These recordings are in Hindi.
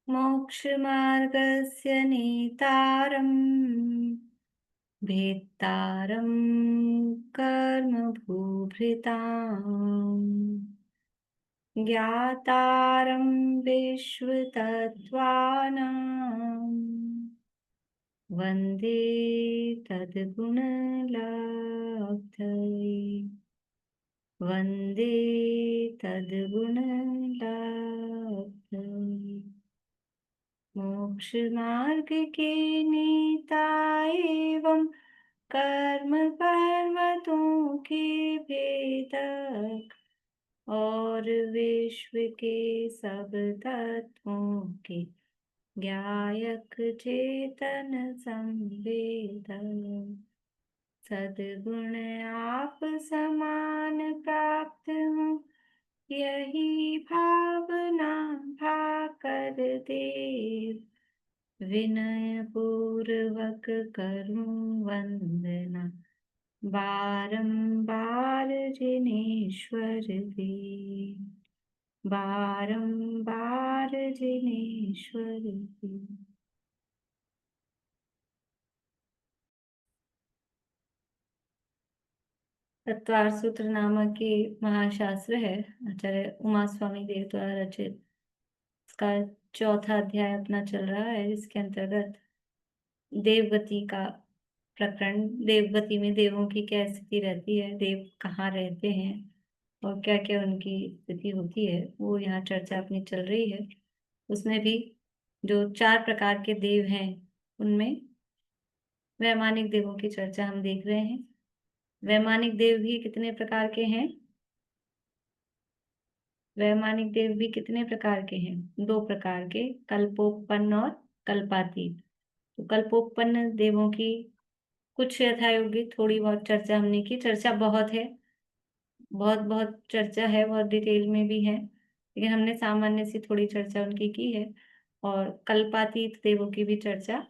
मोक्षमार्गस्य नेतारम् भेत्तारं कर्मभूभृताम् ज्ञातारं विश्वतत्त्वानाम् वन्दे तद्गुणलब्धये वन्दे तद्गुणलब्धये मोक्षमार्ग के नेता एवं कर्म पर्वतों के भेदक और विश्व के सब तत्वों के ज्ञायक चेतन संवेदक सद्गुण आप समान प्राप्त हो यही भावना भाकर देव विनय पूर्वक करूं वंदना बारंबार जिनेश्वर देव बारंबार जिनेश्वर देव। तत्वार सूत्र नामक ये महाशास्त्र है, आचार्य उमा स्वामी देव द्वारा रचित। इसका चौथा अध्याय अपना चल रहा है, इसके अंतर्गत देवगति का प्रकरण, देवगति में देवों की क्या स्थिति रहती है, देव कहाँ रहते हैं और क्या क्या उनकी स्थिति होती है, वो यहाँ चर्चा अपनी चल रही है। उसमें भी जो 4 प्रकार के देव हैं, उनमें वैमानिक देवों की चर्चा हम देख रहे हैं। वैमानिक देव भी कितने प्रकार के हैं? वैमानिक देव भी कितने प्रकार के हैं? 2 प्रकार के, कल्पोत्पन्न और कल्पातीत। तो कल्पोत्पन्न देवों की कुछ यथायोग्य थोड़ी बहुत चर्चा हमने की। चर्चा बहुत है, बहुत बहुत चर्चा है, बहुत डिटेल में भी है, लेकिन हमने सामान्य सी थोड़ी चर्चा उनकी की है। और कल्पातीत देवों की भी चर्चा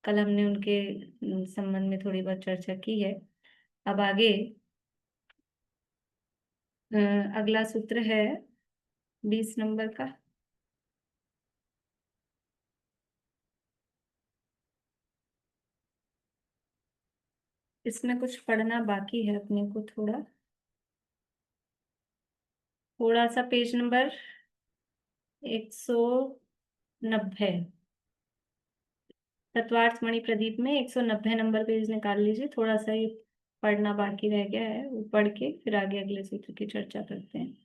कल हमने उनके संबंध में थोड़ी बहुत चर्चा की है। अब आगे अगला सूत्र है 20 नंबर का। इसमें कुछ पढ़ना बाकी है अपने को, थोड़ा सा पेज नंबर 190, तत्वार्थ मणि प्रदीप में 190 नंबर पेज निकाल लीजिए। थोड़ा सा ये पढ़ना बाकी रह गया है, वो पढ़ के फिर आगे अगले सूत्र की चर्चा करते हैं।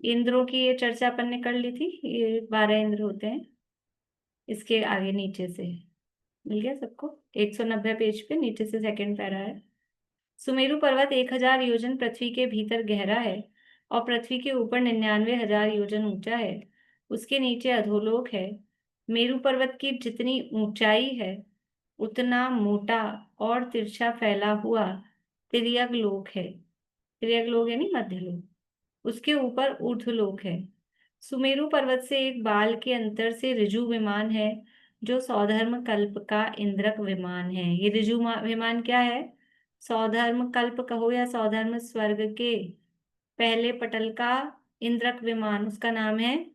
इंद्रों की ये चर्चा अपन ने कर ली थी, ये 12 इंद्र होते हैं। इसके आगे नीचे से मिल गया सबको, 190 पेज पे नीचे से सेकंड पैरा है। सुमेरु पर्वत 1000 योजन पृथ्वी के भीतर गहरा है और पृथ्वी के ऊपर 99,000 योजन ऊंचा है। उसके नीचे अधोलोक है। मेरु पर्वत की जितनी ऊंचाई है उतना मोटा और तिरछा फैला हुआ तिर्यक लोक है। तिर्यक लोक यानी मध्यलोक। उसके ऊपर ऊर्ध्वलोक है। सुमेरु पर्वत से एक बाल के अंतर से ऋजु विमान है, जो सौधर्म कल्प का इंद्रक विमान है। ये ऋजु विमान क्या है? सौधर्म कल्प कहो या सौधर्म स्वर्ग के पहले पटल का इंद्रक विमान, उसका नाम है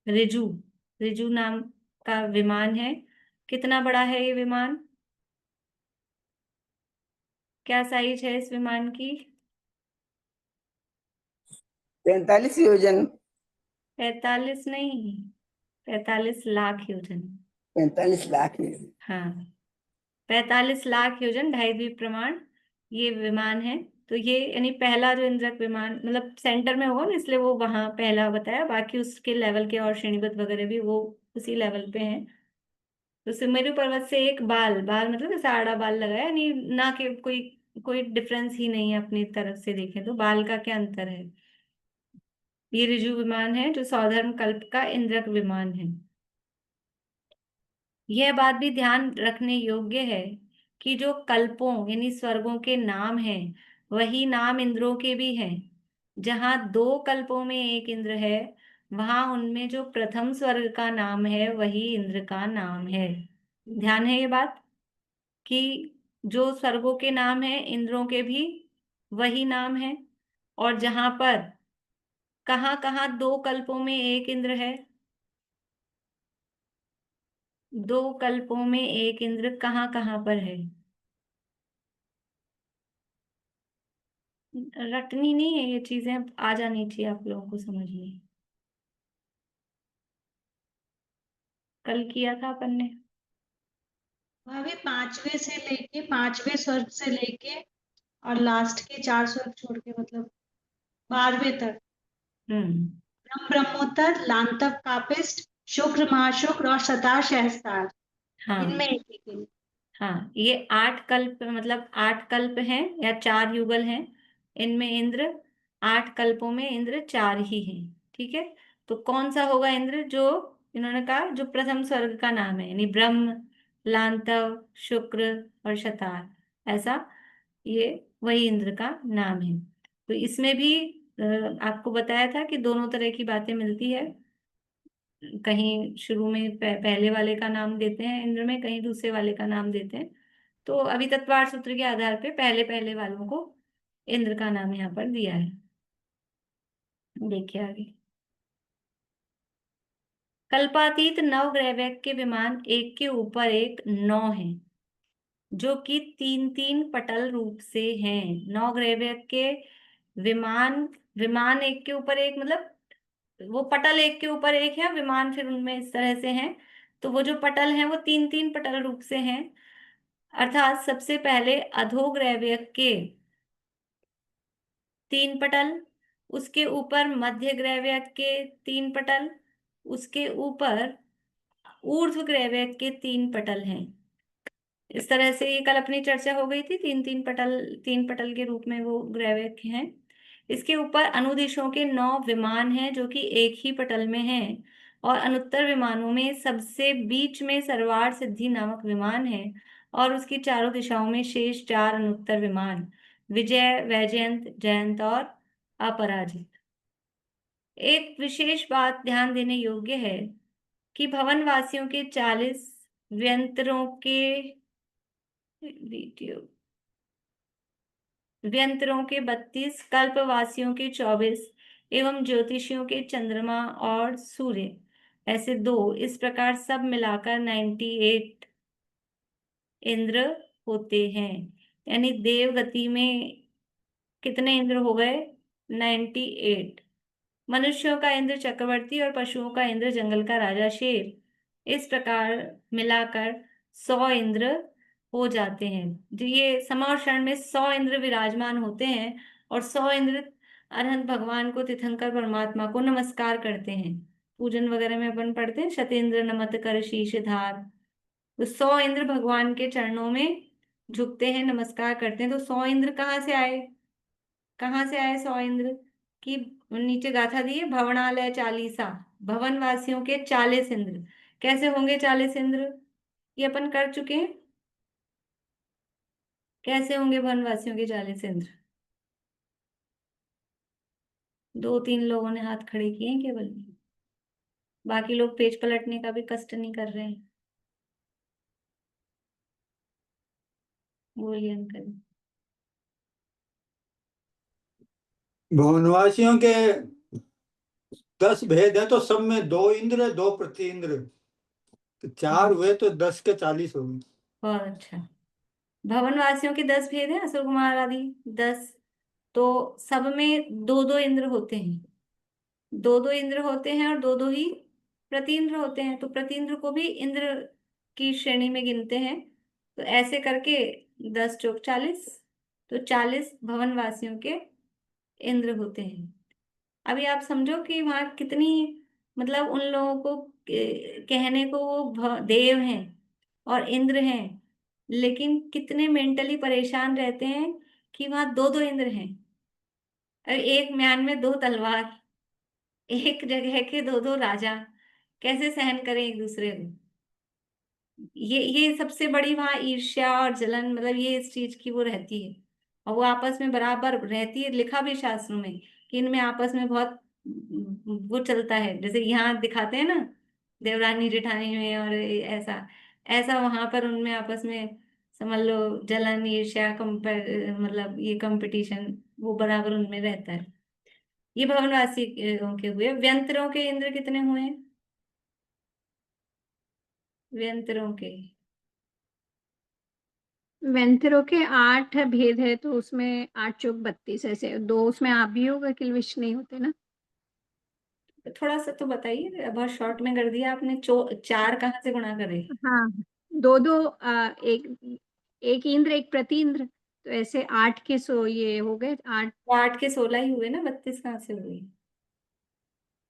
ऋजु। ऋजु नाम का विमान है। कितना बड़ा है ये विमान? क्या साइज है इस विमान की? 43 योजन। 45 नहीं, 45 लाख योजन। 45 लाख योजन। हाँ, 45 लाख योजन, 2.5 द्वीप प्रमाण ये विमान है। तो ये यानी पहला जो इंद्रक विमान, मतलब सेंटर में होगा ना, इसलिए वो वहां पहला बताया। बाकी उसके लेवल के और श्रेणीबद्ध वगैरह भी वो उसी लेवल पे हैं। तो सुमेरु पर्वत से एक बाल, बाल मतलब ऐसा आड़ा बाल लगा है, यानी ना कि कोई कोई डिफरेंस ही नहीं है अपनी तरफ से देखें तो। बाल का क्या अंतर है? ये ऋजु विमान है जो सौधर्म कल्प का इंद्रक विमान है। यह बात भी ध्यान रखने योग्य है कि जो कल्पों यानी स्वर्गों के नाम हैं, वही नाम इंद्रों के भी हैं। जहां 2 कल्पों में एक इंद्र है, वहां उनमें जो प्रथम स्वर्ग का नाम है वही इंद्र का नाम है। ध्यान है ये बात कि जो स्वर्गों के नाम है इंद्रों के भी वही नाम है। और जहां पर कहाँ कहाँ दो कल्पों में एक इंद्र है? दो कल्पों में एक इंद्र कहाँ कहाँ पर है? रटनी नहीं है, ये चीजें अब आ जानी चाहिए आप लोगों को समझ में। कल किया था अपन ने। भाभी पांचवे से लेके, पांचवे स्वर्ग से लेके और लास्ट के 4 स्वर्ग छोड़ के, मतलब 12वें तक। हम्म। ब्रह्म ब्रह्मोत्तर, लांतव कापिस्ट, शुक्र महाशुक्र और शतार सहस्त्रार। इनमें हाँ। एक एक इंद्र। हाँ, ये 8 कल्प, मतलब 8 कल्प हैं या 4 युगल हैं। इनमें इंद्र, 8 कल्पों में इंद्र 4 ही हैं। ठीक है। तो कौन सा होगा इंद्र जो इन्होंने कहा, जो प्रथम स्वर्ग का नाम है, यानी ब्रह्म, लांतव, शुक्र और शतार, ऐसा ये वही इंद्र का नाम है। तो इसमें भी आपको बताया था कि दोनों तरह की बातें मिलती है। कहीं शुरू में पहले वाले का नाम देते हैं इंद्र में, कहीं दूसरे वाले का नाम देते हैं। तो अभी तत्वार सूत्र के आधार पे पहले पहले वालों को इंद्र का नाम यहाँ पर दिया है। देखिए आगे। कल्पातीत नव ग्रहवैक के विमान एक के ऊपर एक 9 हैं, जो कि तीन तीन पटल रूप से हैं। 9 ग्रहवैक के विमान, विमान एक के ऊपर एक, मतलब वो पटल एक के ऊपर एक है, विमान फिर उनमें इस तरह से हैं। तो वो जो पटल हैं वो तीन तीन पटल रूप से हैं। अर्थात सबसे पहले अधोग्रैव्य के 3 पटल, उसके ऊपर मध्य ग्रैव्य के 3 पटल, उसके ऊपर ऊर्ध्व ग्रैव्य के 3 पटल हैं। इस तरह से ये कल अपनी चर्चा हो गई थी, तीन तीन पटल, 3 पटल के रूप में वो ग्रैव्य हैं। इसके ऊपर अनुदिशों के 9 विमान हैं, जो कि एक ही पटल में हैं। और अनुत्तर विमानों में सबसे बीच में सर्वार सिद्धि नामक विमान है, और उसकी चारों दिशाओं में शेष 4 अनुत्तर विमान, विजय, वैजयंत, जयंत और अपराजित। एक विशेष बात ध्यान देने योग्य है कि भवन वासियों के 40 व्यंतरों के वीडियो व्यंतरों के 32, कल्पवासियों के 24 एवं ज्योतिषियों के चंद्रमा और सूर्य, ऐसे 2, इस प्रकार सब मिलाकर 98 इंद्र होते हैं। यानी देव गति में कितने इंद्र हो गए? 98। मनुष्यों का इंद्र चक्रवर्ती और पशुओं का इंद्र जंगल का राजा शेर, इस प्रकार मिलाकर 100 इंद्र हो जाते हैं। जो ये समावरण में 100 इंद्र विराजमान होते हैं, और 100 इंद्र अरहंत भगवान को, तीर्थंकर परमात्मा को नमस्कार करते हैं। पूजन वगैरह में अपन पढ़ते हैं, शतेंद्र नमत कर शीश धार। तो 100 इंद्र भगवान के चरणों में झुकते हैं, नमस्कार करते हैं। तो 100 इंद्र कहाँ से आए? कहाँ से आए 100 इंद्र की? नीचे गाथा दी है, भवनालय 40, भवन वासियों के 40 इंद्र। कैसे होंगे 40 इंद्र? ये अपन कर चुके हैं। कैसे होंगे भवन वासियों के 40 इंद्र? 2-3 लोगों ने हाथ खड़े किए हैं केवल, बाकी लोग पेज पलटने का भी कष्ट नहीं कर रहे हैं। बोलिए अंकल। भवनवासियों के 10 भेद है, तो सब में 2 इंद्र, 2 प्रति इंद्र, तो 4 हुए, तो 10 के 40 हो गए। बहुत अच्छा। भवन वासियों के 10 भेद हैं, असुर कुमार आदि 10। तो सब में दो दो इंद्र होते हैं, दो दो इंद्र होते हैं, और दो दो ही प्रतीन्द्र होते हैं। तो प्रतीन्द्र को भी इंद्र की श्रेणी में गिनते हैं। तो ऐसे करके 10 चौक 40, तो 40 भवन वासियों के इंद्र होते हैं। अभी आप समझो कि वहां कितनी, मतलब उन लोगों को कहने को वो देव हैं और इंद्र हैं, लेकिन कितने मेंटली परेशान रहते हैं कि वहां दो दो इंद्र हैं। और एक म्यान में 2 तलवार, एक जगह के दो दो राजा, कैसे सहन करें एक दूसरे को? ये सबसे बड़ी वहां ईर्ष्या और जलन, मतलब ये इस चीज की वो रहती है। और वो आपस में बराबर रहती है, लिखा भी शास्त्रों में कि इनमें आपस में बहुत वो चलता है, जैसे यहाँ दिखाते हैं ना देवरानी जेठानी में, और ऐसा ऐसा वहां पर उनमें आपस में समझ लो जलन, ईर्ष्या, कंपेर, मतलब ये कंपटीशन वो बराबर उनमें रहता है। ये भवनवासी के हुए। व्यंतरों के इंद्र कितने हुए? व्यंतरों के वेंतरों के 8 भेद है, तो उसमें 8 चौक 32, ऐसे 2 उसमें आप भी होगा, किल्विश नहीं होते ना। थोड़ा सा तो बताइए, बहुत शॉर्ट में कर दिया आपने। 4 कहाँ से गुणा करे? हाँ, 2 2, एक एक इंद्र एक प्रति इंद्र, तो ऐसे 8 के 100 ये हो गए 8। तो 8 के 16 ही हुए ना, 32 कहाँ से हुए?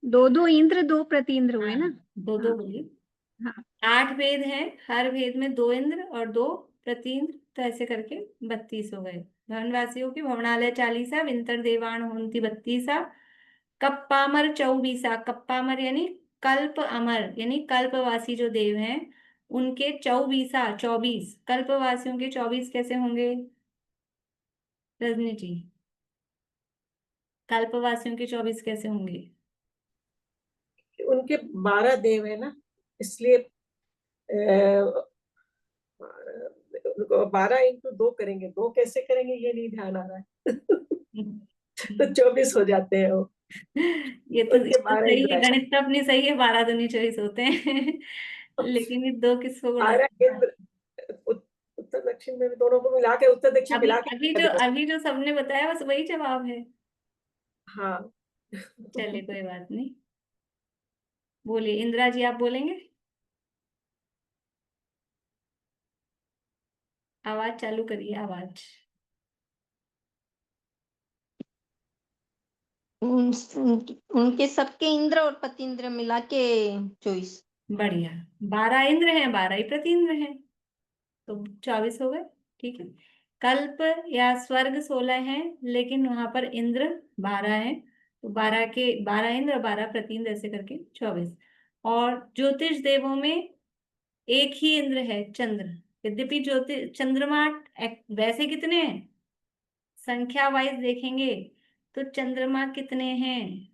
2 2 इंद्र 2 प्रति इंद्र हुए हाँ, ना। दो दो हाँ बोलिए। हाँ। 8 भेद हैं, हर भेद में 2 इंद्र और 2 प्रति इंद्र, तो ऐसे करके 32 हो गए। धनवासियों की भवनालय 40, विंतर देवाण होंती 32, कप्पामर 24। कप्पामर यानी कल्प अमर, यानी कल्पवासी जो देव हैं उनके 24 कल्पवासियों के 24 कैसे होंगे रजनी जी? कल्पवासियों के 24 कैसे होंगे? उनके 12 देव है ना, इसलिए 12 × 2 करेंगे, 2 कैसे करेंगे ये नहीं ध्यान आ रहा है। तो 24 हो जाते हैं वो। ये उनके तो 12 सही इंद्र है, है। गणित तो अपनी सही है, 12 दूनी 24 होते हैं। लेकिन ये 2 किसको गुणा? 12 इंद्र उत्तर दक्षिण में भी, दोनों को मिला के, उत्तर दक्षिण अभी मिला अभी के जो देखो। अभी जो सबने बताया बस वही जवाब है। हाँ। चलिए कोई बात नहीं, बोलिए इंदिरा जी, आप बोलेंगे? आवाज चालू करिए, आवाज। उनके सबके इंद्र और पतिंद्र मिला के 24। बढ़िया। 12 इंद्र हैं, 12 ही प्रति इंद्र हैं, तो 24 हो गए। ठीक है। कल्प या स्वर्ग 16 हैं, लेकिन वहां पर इंद्र 12 हैं, तो 12 के 12 इंद्र और 12 प्रति इंद्र, ऐसे करके 24। और ज्योतिष देवों में एक ही इंद्र है, चंद्र। यद्यपि ज्योतिष चंद्रमा वैसे कितने हैं, संख्या वाइज देखेंगे तो चंद्रमा कितने हैं,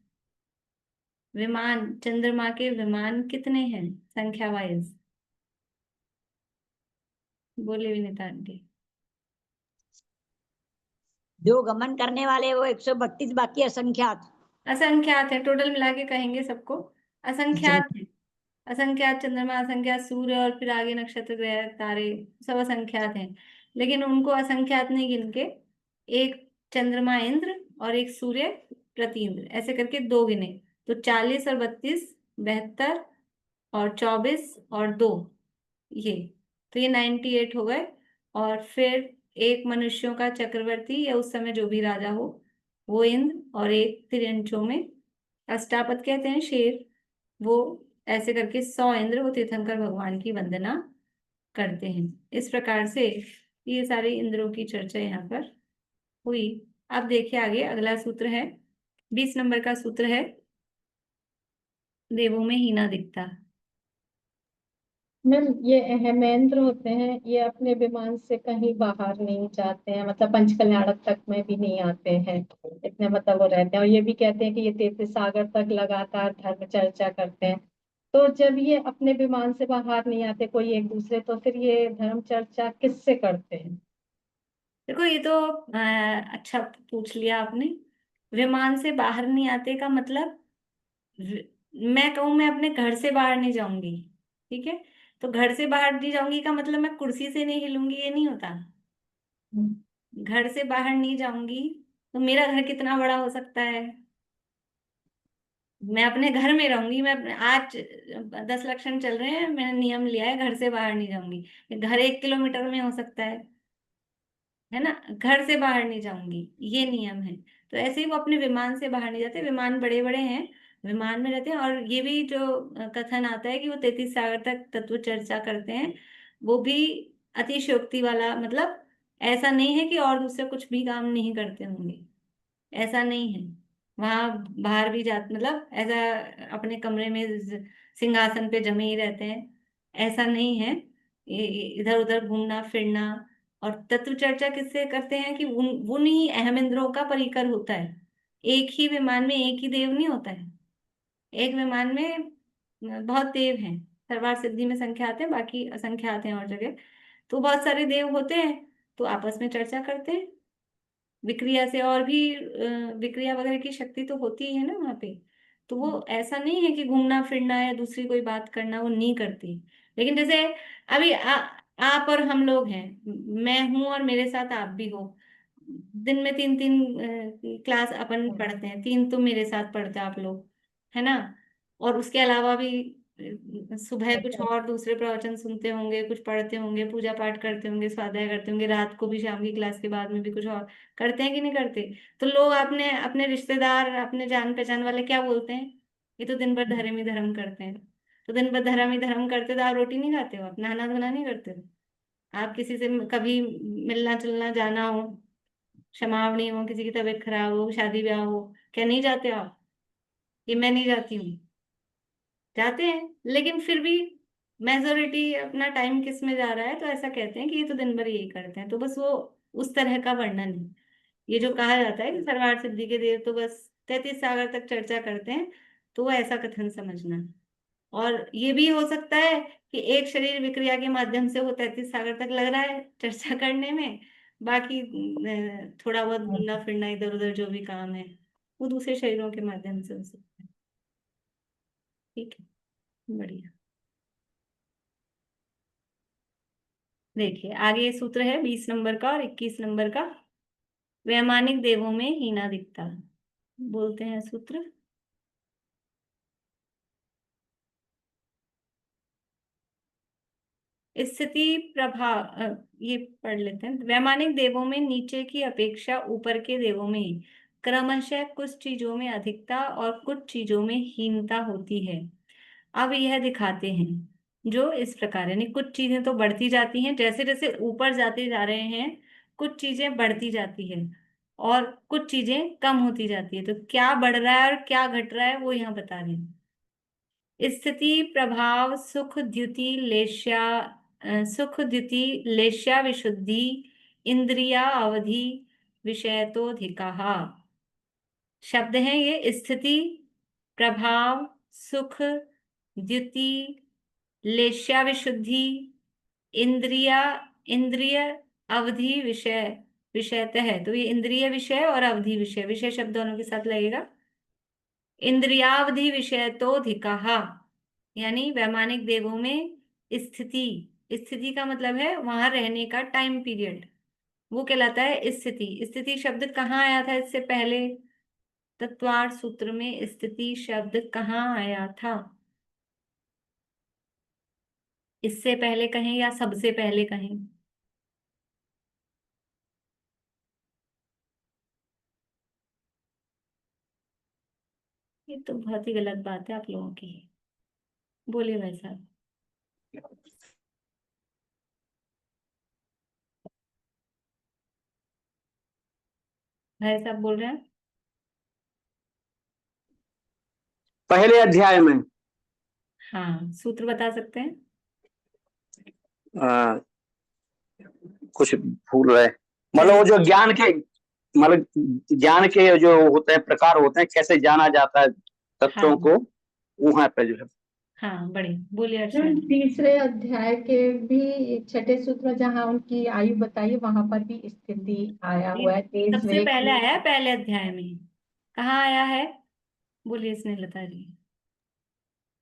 विमान, चंद्रमा के विमान कितने हैं संख्या वाइज? बोले विनीता आंटी। जो गमन करने वाले वो 132, बाकी असंख्यात। असंख्यात है, टोटल मिला के कहेंगे सबको असंख्यात है। असंख्यात चंद्रमा, असंख्यात सूर्य, और फिर आगे नक्षत्र ग्रह तारे, सब असंख्यात हैं। लेकिन उनको असंख्यात नहीं गिन के एक चंद्रमा इंद्र और एक सूर्य प्रति इंद्र, ऐसे करके 2 गिने। तो 40 और 32, 72 और 24 और 2, ये, तो ये 98 हो गए। और फिर एक मनुष्यों का चक्रवर्ती या उस समय जो भी राजा हो वो इंद्र, और एक तिरंचों में अष्टापद कहते हैं शेर, वो, ऐसे करके 100 इंद्र वो तीर्थंकर भगवान की वंदना करते हैं। इस प्रकार से ये सारे इंद्रों की चर्चा यहाँ पर हुई। अब देखिए आगे अगला सूत्र है, 20 नंबर का सूत्र है, देवों में हीना दिखता। मैम ये हेमेंद्र होते हैं, ये अपने विमान से कहीं बाहर नहीं जाते हैं, मतलब पंचकल्याणक तक में भी नहीं आते हैं, इतने मतलब वो रहते हैं। और ये भी कहते हैं कि ये 33 सागर तक लगातार धर्म चर्चा करते हैं। तो जब ये अपने विमान से बाहर नहीं आते कोई एक दूसरे, तो फिर ये धर्म चर्चा किससे करते हैं? देखो ये तो अच्छा पूछ लिया आपने। विमान से बाहर नहीं आते का मतलब, मैं कहूँ मैं अपने घर से बाहर नहीं जाऊंगी, ठीक है, तो घर से बाहर नहीं जाऊंगी का मतलब मैं कुर्सी से नहीं हिलूंगी, ये नहीं होता। घर से बाहर नहीं जाऊंगी, तो मेरा घर कितना बड़ा हो सकता है, मैं अपने घर में रहूंगी। मैं अपने आज 10 लक्षण चल रहे हैं, मैंने नियम लिया है घर से बाहर नहीं जाऊंगी। घर 1 किलोमीटर में हो सकता है ना, घर से बाहर नहीं जाऊंगी, ये नियम है। तो ऐसे ही वो अपने विमान से बाहर नहीं जाते, विमान बड़े बड़े हैं, विमान में रहते हैं। और ये भी जो कथन आता है कि वो 33 सागर तक तत्व चर्चा करते हैं, वो भी अतिशयोक्ति वाला, मतलब ऐसा नहीं है कि और दूसरे कुछ भी काम नहीं करते होंगे, ऐसा नहीं है। वहां बाहर भी जाते, मतलब ऐसा अपने कमरे में सिंहासन पे जमे ही रहते हैं, ऐसा नहीं है। इधर उधर घूमना फिरना। और तत्व चर्चा किससे करते हैं कि उन ही अहम इंद्रियों का परिकर होता है। एक ही विमान में एक ही देव नहीं होता है, एक विमान में बहुत देव हैं। सर्वार सिद्धि में संख्यात हैं, बाकी असंख्यात हैं और जगह, तो बहुत सारे देव होते हैं, तो आपस में चर्चा करते हैं। विक्रिया से और भी विक्रिया वगैरह की शक्ति तो होती ही है ना वहां पे। तो वो ऐसा नहीं है कि घूमना फिरना या दूसरी कोई बात करना वो नहीं करती। लेकिन जैसे अभी आप और हम लोग हैं, मैं हूं और मेरे साथ आप भी हो। दिन में 3-3 क्लास अपन पढ़ते हैं, 3 तो मेरे साथ पढ़ते हैं आप लोग, है ना। और उसके अलावा भी सुबह कुछ अच्छा। और दूसरे प्रवचन सुनते होंगे, कुछ पढ़ते होंगे, पूजा पाठ करते होंगे, स्वाध्याय करते होंगे, रात को भी शाम की क्लास के बाद में भी कुछ और करते हैं कि नहीं करते। तो लोग अपने अपने रिश्तेदार, अपने जान पहचान वाले क्या बोलते हैं, ये तो दिन भर धर्म ही धर्म करते हैं। तो दिन भर धर्म ही धर्म करते तो आप रोटी नहीं खाते हो, आप नहाना धोना नहीं करते हो, आप किसी से कभी मिलना जुलना जाना हो, क्षमावणी हो, किसी की तबीयत खराब हो, शादी ब्याह हो, क्या नहीं जाते आप? ये मैं नहीं जाती हूँ, जाते हैं। लेकिन फिर भी मेजोरिटी अपना टाइम किस में जा रहा है, तो ऐसा कहते हैं कि ये तो दिन भर यही करते हैं। तो बस वो उस तरह का वर्णन है। ये जो कहा जाता है कि सरवार सिद्धि के देव तो बस 33 सागर तक चर्चा करते हैं, तो वो ऐसा कथन समझना। और ये भी हो सकता है कि एक शरीर विक्रिया के माध्यम से वो 33 सागर तक लग रहा है चर्चा करने में, बाकी थोड़ा बहुत घूमना फिरना इधर उधर जो भी काम है वो दूसरे शरीरों के माध्यम से हो सकता है। ठीक है, बढ़िया। देखिए आगे सूत्र है 20 नंबर का और 21 नंबर का। वैमानिक देवों में हीना दिखता, बोलते हैं सूत्र। स्थिति प्रभाव ये पढ़ लेते हैं। वैमानिक देवों में नीचे की अपेक्षा ऊपर के देवों में क्रमशः कुछ चीजों में अधिकता और कुछ चीजों में हीनता होती है। अब यह दिखाते हैं जो इस प्रकार, यानी कुछ चीजें तो बढ़ती जाती हैं, जैसे जैसे ऊपर जाते जा रहे हैं कुछ चीजें बढ़ती जाती हैं और कुछ चीजें कम होती जाती है। तो क्या बढ़ रहा है और क्या घट रहा है वो यहाँ बता रहे हैं। स्थिति प्रभाव सुख द्युति लेश्या, सुख द्युति लेश्या विशुद्धि इंद्रिया अवधि विषयतोधिकाः। शब्द हैं ये, स्थिति प्रभाव सुख द्युति लेश्या विशुद्धि इंद्रिया, इंद्रिय अवधि विषय, विषयतः है। तो ये इंद्रिय विषय और अवधि विषय, विषय शब्द दोनों के साथ लगेगा। इंद्रियावधि विषय तो धिकाः, यानी वैमानिक देवों में स्थिति, स्थिति का मतलब है वहां रहने का टाइम पीरियड, वो कहलाता है स्थिति। स्थिति शब्द कहाँ आया था इससे पहले? तत्वार्थ सूत्र में स्थिति शब्द कहाँ आया था? इससे पहले कहें या सबसे पहले कहें? ये तो बहुत ही गलत बात है आप लोगों की। बोलिए भाई साहब। भाई साहब बोल रहे हैं? पहले अध्याय में हाँ, सूत्र बता सकते हैं? आ, कुछ भूल रहे, मतलब वो जो ज्ञान के, मतलब ज्ञान के जो होते हैं प्रकार होते हैं, कैसे जाना जाता है तत्वों हाँ को, वहां पे जो है। हाँ, बढ़िया, बोलिए अर्चना जी। तीसरे अध्याय के भी छठे सूत्र जहाँ उनकी आयु बताई वहां पर भी स्थिति आया ये हुआ है, तेज सबसे वेग पहले की। आया है पहले अध्याय में। कहाँ आया है? बोलिए स्नेहलता जी।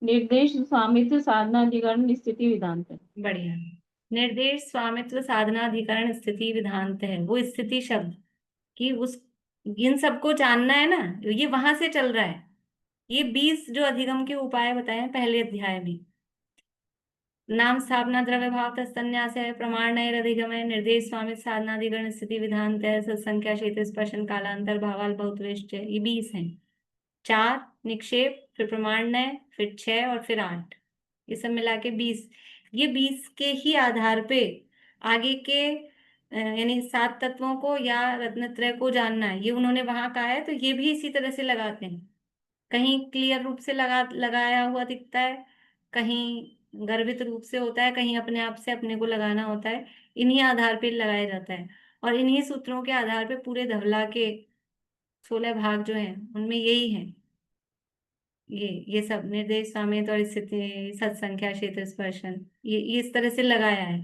निर्देश स्वामित्व साधना अधिकरण स्थिति विधानत है। बढ़िया। निर्देश स्वामित्व साधना अधिकरण स्थिति विधानत है, वो स्थिति शब्द कि उस इन सबको जानना है ना, ये वहां से चल रहा है। ये 20 जो अधिगम के उपाय बताए हैं पहले अध्याय में, नाम स्थापना द्रव्य भाव तत्सन्यास है, प्रमाण नैर अधिगम है, निर्देश स्वामित्व साधनाधिकरण स्थिति विधानत है, सत्संख्या क्षेत्र स्पर्शन कालांतर भावाल बहुत वेष्ट है, ये 20 हैं। 4 निक्षेप, फिर प्रमाणनय, फिर 6 और फिर 8, ये सब मिला के 20। ये 20 के ही आधार पे आगे के यानी 7 तत्वों को या रत्नत्रय को जानना है, ये उन्होंने वहां कहा है। तो ये भी इसी तरह से लगाते हैं, कहीं क्लियर रूप से लगाया हुआ दिखता है, कहीं गर्भित रूप से होता है, कहीं अपने आप से अपने को लगाना होता है। इन्हीं आधार पे लगाया जाता है और इन्हीं सूत्रों के आधार पे पूरे धवला के 16 भाग जो हैं उनमें यही है। ये सब निर्देश स्वामित्व और स्थिति सत्संख्या क्षेत्र स्पर्शन, ये इस तरह से लगाया है।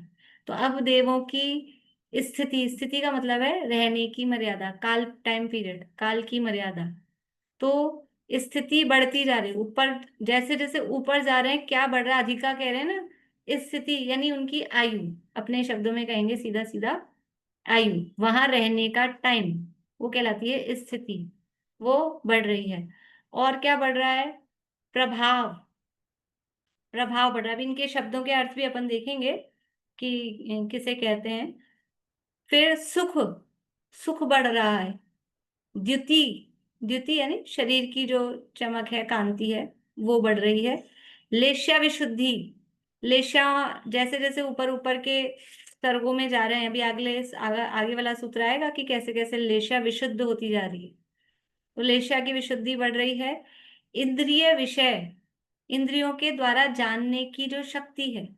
तो अब देवों की स्थिति, स्थिति का मतलब है रहने की मर्यादा, काल, टाइम पीरियड, काल की मर्यादा। तो स्थिति बढ़ती जा रही है ऊपर, जैसे जैसे ऊपर जा रहे हैं, क्या बढ़ रहा है, अधिका कह रहे हैं ना, स्थिति यानी उनकी आयु, अपने शब्दों में कहेंगे सीधा सीधा, आयु, वहां रहने का टाइम, वो कहलाती है स्थिति, वो बढ़ रही है। और क्या बढ़ रहा है, प्रभाव, प्रभाव बढ़ रहा है। अभी इनके शब्दों के अर्थ भी अपन देखेंगे कि किसे कहते हैं। फिर सुख, सुख बढ़ रहा है। द्युति, द्युति यानी शरीर की जो चमक है, कांति है, वो बढ़ रही है। लेश्या विशुद्धि, लेश्या, जैसे जैसे ऊपर ऊपर के सर्गों में जा रहे हैं, अभी आगे वाला सूत्र आएगा कि कैसे कैसे लेश्या विशुद्ध होती जा रही है, तो लेश्या की विशुद्धि बढ़ रही है। इंद्रिय विषय, इंद्रियों के द्वारा जानने की जो शक्ति है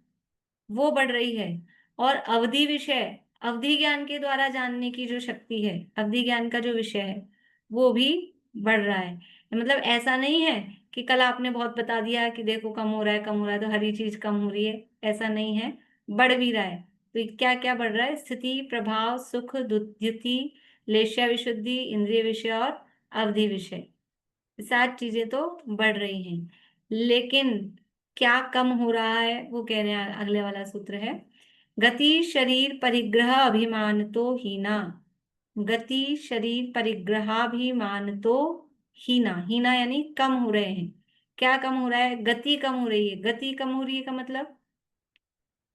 वो बढ़ रही है। और अवधि विषय, अवधि ज्ञान के द्वारा जानने की जो शक्ति है, अवधि ज्ञान का जो विषय है वो भी बढ़ रहा है। मतलब ऐसा नहीं है कि कल आपने बहुत बता दिया कि देखो कम हो रहा है, कम हो रहा है, तो हर ही चीज कम हो रही है, ऐसा नहीं है, बढ़ भी रहा है। तो क्या क्या बढ़ रहा है, स्थिति, प्रभाव, सुख, द्युति, लेश्या विशुद्धि, इंद्रिय विषय और अवधि विषय, 7 चीजें तो बढ़ रही हैं। लेकिन क्या कम हो रहा है, वो कह रहे हैं, अगले वाला सूत्र है, गति शरीर परिग्रह अभिमान तो हीना, गति शरीर परिग्रहाभिमान तो हीना, हीना यानी कम हो रहे हैं। क्या कम हो रहा है, गति कम हो रही है। गति कम हो रही है का मतलब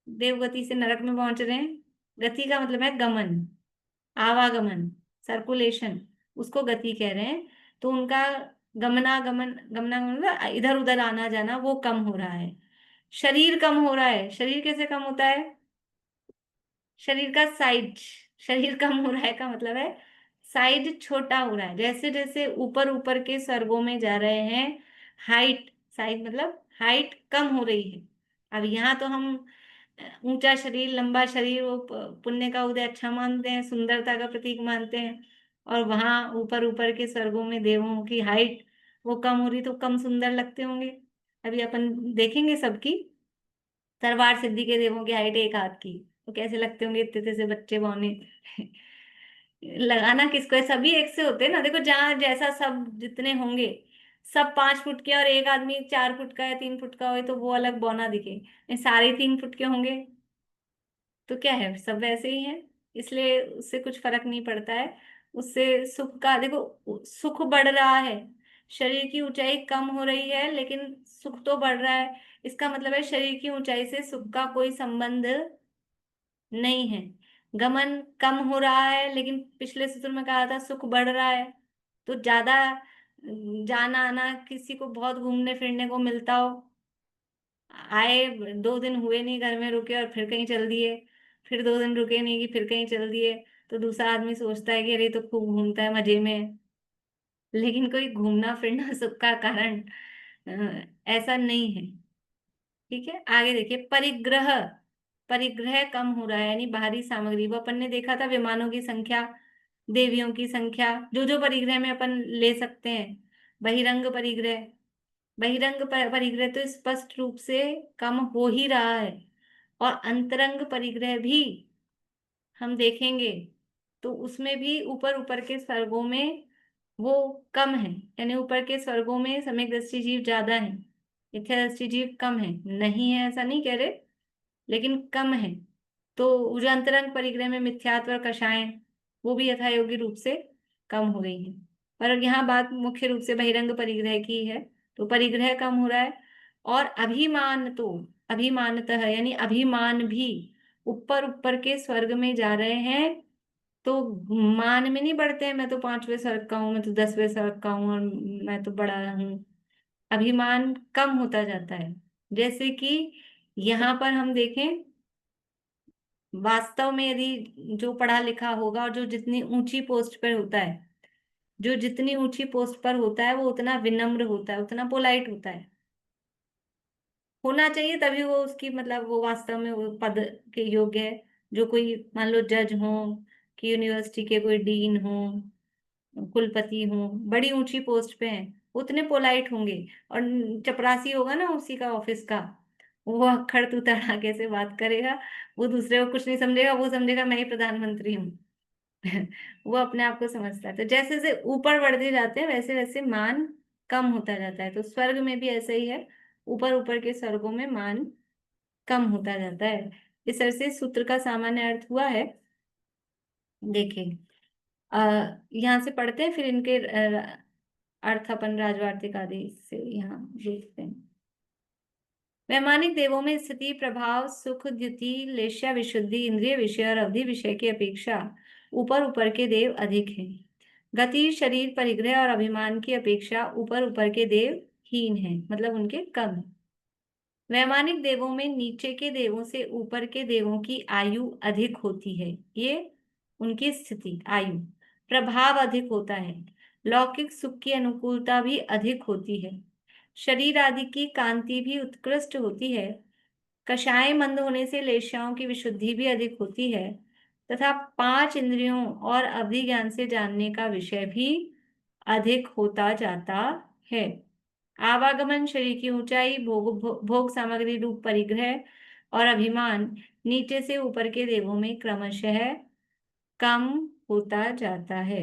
देवगति से नरक में पहुंच रहे हैं। गति का मतलब है गमन, आवागमन, सर्कुलेशन, उसको गति कह रहे हैं। तो उनका गमनागमन, गमनागमन मतलब इधर उधर आना जाना, वो कम हो रहा है। शरीर कम हो रहा है। शरीर कैसे कम होता है, शरीर का साइज, शरीर कम हो रहा है का मतलब है साइज छोटा हो रहा है। जैसे जैसे ऊपर ऊपर के स्वर्गों में जा रहे हैं, हाइट, साइज मतलब हाइट कम हो रही है। अब यहाँ तो हम ऊंचा शरीर, लंबा शरीर, वो पुण्य का उदय अच्छा मानते हैं, सुंदरता का प्रतीक मानते हैं। और वहां ऊपर ऊपर के स्वर्गों में देवों की हाइट वो कम हो रही, तो कम सुंदर लगते होंगे। अभी अपन देखेंगे सबकी, तरवार सिद्धि के देवों की हाइट 1 हाथ की, तो कैसे लगते होंगे, इतने इतने से बच्चे बौने लगाना किसको है, सभी एक से होते हैं ना। देखो जहां जैसा सब जितने होंगे, सब 5 फुट के और एक आदमी 4 फुट का या 3 फुट का हो, तो वो अलग बौना दिखे, नहीं सारे 3 फुट के होंगे तो क्या है, सब वैसे ही हैं। इसलिए उससे कुछ फर्क नहीं पड़ता है। उससे सुख का, देखो सुख बढ़ रहा है, शरीर की ऊंचाई कम हो रही है लेकिन सुख तो बढ़ रहा है। इसका मतलब है शरीर की ऊंचाई से सुख का कोई संबंध नहीं है। गमन कम हो रहा है, लेकिन पिछले सूत्र में कहा था सुख बढ़ रहा है। तो ज्यादा जाना आना, किसी को बहुत घूमने फिरने को मिलता हो, आए 2 दिन हुए नहीं घर में रुके और फिर कहीं चल दिए, फिर 2 दिन रुके नहीं कि फिर कहीं चल दिए, तो दूसरा आदमी सोचता है कि अरे ये तो खूब घूमता है, मजे में है। लेकिन कोई घूमना फिरना सुख का कारण ऐसा नहीं है। ठीक है, आगे देखिए, परिग्रह, परिग्रह कम हो रहा है यानी बाहरी सामग्री, वो अपन ने देखा था, विमानों की संख्या, देवियों की संख्या, जो जो परिग्रह में अपन ले सकते हैं। बहिरंग परिग्रह, परिग्रह तो स्पष्ट रूप से कम हो ही रहा है। और अंतरंग परिग्रह भी हम देखेंगे तो उसमें भी ऊपर ऊपर के स्वर्गों में वो कम है, यानी ऊपर के स्वर्गों में सम्यक दृष्टि जीव ज्यादा है, मिथ्या दृष्टि जीव कम है। नहीं है ऐसा नहीं कह रहे, लेकिन कम है। तो जो अंतरंग परिग्रह में मिथ्यात्व और कषाय, वो भी यथा योग्य रूप से कम हो गई है। पर यहाँ बात मुख्य रूप से बहिरंग परिग्रह की है, तो परिग्रह कम हो रहा है। और अभिमान तो, अभिमानतः यानी अभिमान भी, ऊपर ऊपर के स्वर्ग में जा रहे हैं तो मान में नहीं बढ़ते हैं, मैं तो 5वें स्वर्ग का हूँ, मैं तो 10वें स्वर्ग का हूँ, और मैं तो बड़ा हूँ। अभिमान कम होता जाता है। जैसे कि यहाँ पर हम देखें, वास्तव में यदि जो पढ़ा लिखा होगा और जो जितनी ऊंची पोस्ट पर होता है, जो जितनी ऊंची पोस्ट पर होता है वो उतना विनम्र होता है, उतना पोलाइट होता है, होना चाहिए, तभी वो उसकी मतलब वो वास्तव में वो पद के योग्य है। जो कोई मान लो जज हो, कि यूनिवर्सिटी के कोई डीन हो, कुलपति हो, बड़ी ऊंची पोस्ट पे हैं, उतने पोलाइट होंगे। और चपरासी होगा ना उसी का ऑफिस का, वो अक्खड़ तू तड़ाके से बात करेगा, वो दूसरे को कुछ नहीं समझेगा, वो समझेगा मैं ही प्रधानमंत्री हूँ। वो अपने आप को समझता है। तो जैसे जैसे ऊपर बढ़ते जाते हैं वैसे वैसे मान कम होता जाता है। तो स्वर्ग में भी ऐसा ही है, ऊपर ऊपर के स्वर्गों में मान कम होता जाता है। इस तरह से सूत्र का सामान्य अर्थ हुआ है। देखिए यहाँ से पढ़ते हैं, फिर इनके अर्थ अपन राजवार्तिक आदि से यहाँ देखते हैं। वैमानिक देवों में स्थिति, प्रभाव, सुख, द्युति, लेश्या, विशुद्धि, इंद्रिय विषय और अवधि विषय की अपेक्षा ऊपर ऊपर के देव अधिक हैं। गति, शरीर, परिग्रह और अभिमान की अपेक्षा ऊपर ऊपर के देव हीन हैं, मतलब उनके कम हैं। वैमानिक देवों में नीचे के देवों से ऊपर के देवों की आयु अधिक होती है, ये उनकी स्थिति आयु। प्रभाव अधिक होता है, लौकिक सुख की अनुकूलता भी अधिक होती है, शरीर आदि की कांति भी उत्कृष्ट होती है, कषाय मंद होने से लेश्याओं की विशुद्धि भी अधिक होती है, तथा 5 इंद्रियों और अवधि ज्ञान से जानने का विषय भी अधिक होता जाता है। आवागमन, शरीर की ऊंचाई, भोग सामग्री रूप परिग्रह और अभिमान नीचे से ऊपर के देवों में क्रमशः कम होता जाता है।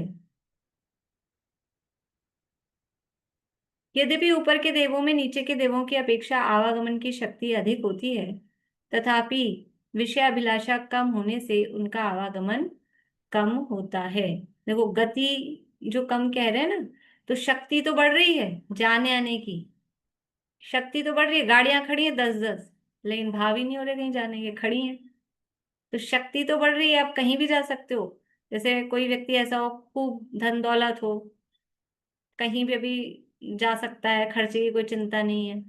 यद्यपि ऊपर के देवों में नीचे के देवों की अपेक्षा आवागमन की शक्ति अधिक होती है, तथापि विषय अभिलाषा कम होने से उनका आवागमन कम होता है। देखो गति जो कम कह रहे हैं ना, तो शक्ति तो बढ़ रही है, जाने आने की शक्ति तो बढ़ रही है, गाड़ियां खड़ी हैं 10-10, लेकिन भाव ही नहीं हो रहे कहीं जाने के, खड़ी हैं। तो शक्ति तो बढ़ रही है, आप कहीं भी जा सकते हो। जैसे कोई व्यक्ति ऐसा हो, खूब धन दौलत हो, कहीं भी अभी जा सकता है, खर्चे की कोई चिंता नहीं है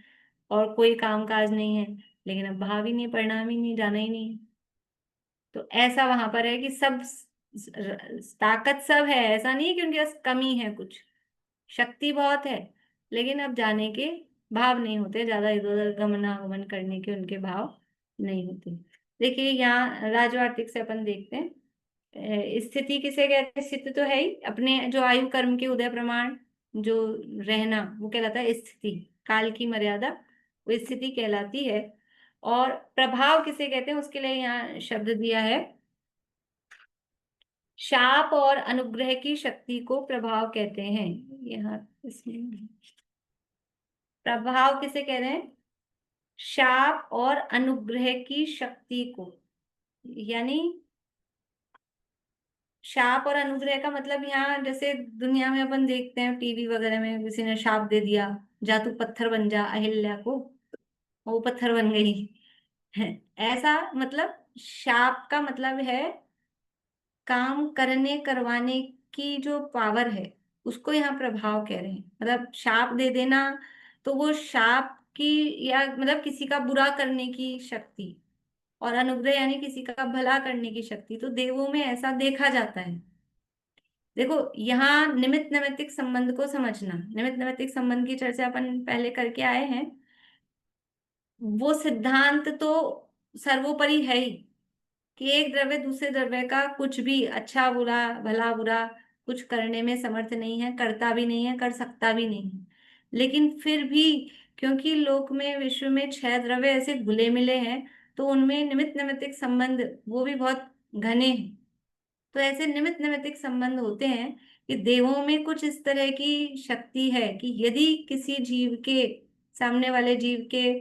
और कोई काम काज नहीं है, लेकिन अब भाव ही नहीं, परिणाम ही नहीं, जाना ही नहीं है। तो ऐसा वहां पर है कि सब ताकत सब है, ऐसा नहीं है कि उनके पास कमी है, कुछ शक्ति बहुत है, लेकिन अब जाने के भाव नहीं होते, ज्यादा इधर उधर गमनागमन करने के उनके भाव नहीं होते। देखिए यहाँ राजवार्तिक से अपन देखते हैं, स्थिति किसे कहते हैं? स्थिति तो है ही अपने जो आयु कर्म के उदय प्रमाण जो रहना, वो कहलाता है स्थिति, काल की मर्यादा, वो स्थिति कहलाती है। और प्रभाव किसे कहते हैं, उसके लिए यहाँ शब्द दिया है, शाप और अनुग्रह की शक्ति को प्रभाव कहते हैं। यहाँ इसमें प्रभाव किसे कह रहे हैं? शाप और अनुग्रह की शक्ति को, यानी शाप और अनुग्रह का मतलब यहाँ जैसे दुनिया में अपन देखते हैं टीवी वगैरह में, किसी ने शाप दे दिया, जा तू पत्थर बन जा, अहिल्या को, वो पत्थर बन गई। ऐसा मतलब शाप का मतलब है काम करने करवाने की जो पावर है, उसको यहाँ प्रभाव कह रहे हैं। मतलब शाप दे देना, तो वो शाप की, या मतलब किसी का बुरा करने की शक्ति, और अनुग्रह यानी किसी का भला करने की शक्ति। तो देवों में ऐसा देखा जाता है। देखो यहाँ निमित्त नैमित्तिक संबंध को समझना, निमित्त नैमित्तिक संबंध की चर्चा अपन पहले करके आए हैं। वो सिद्धांत तो सर्वोपरि है ही कि एक द्रव्य दूसरे द्रव्य का कुछ भी अच्छा बुरा, भला बुरा कुछ करने में समर्थ नहीं है, करता भी नहीं है, कर सकता भी नहीं है। लेकिन फिर भी क्योंकि लोक में, विश्व में 6 द्रव्य ऐसे घुले मिले हैं, तो उनमें निमित्त नैमित्तिक संबंध वो भी बहुत घने हैं। तो ऐसे निमित्त नैमित्तिक संबंध होते हैं कि देवों में कुछ इस तरह की शक्ति है कि यदि किसी जीव के, सामने वाले जीव के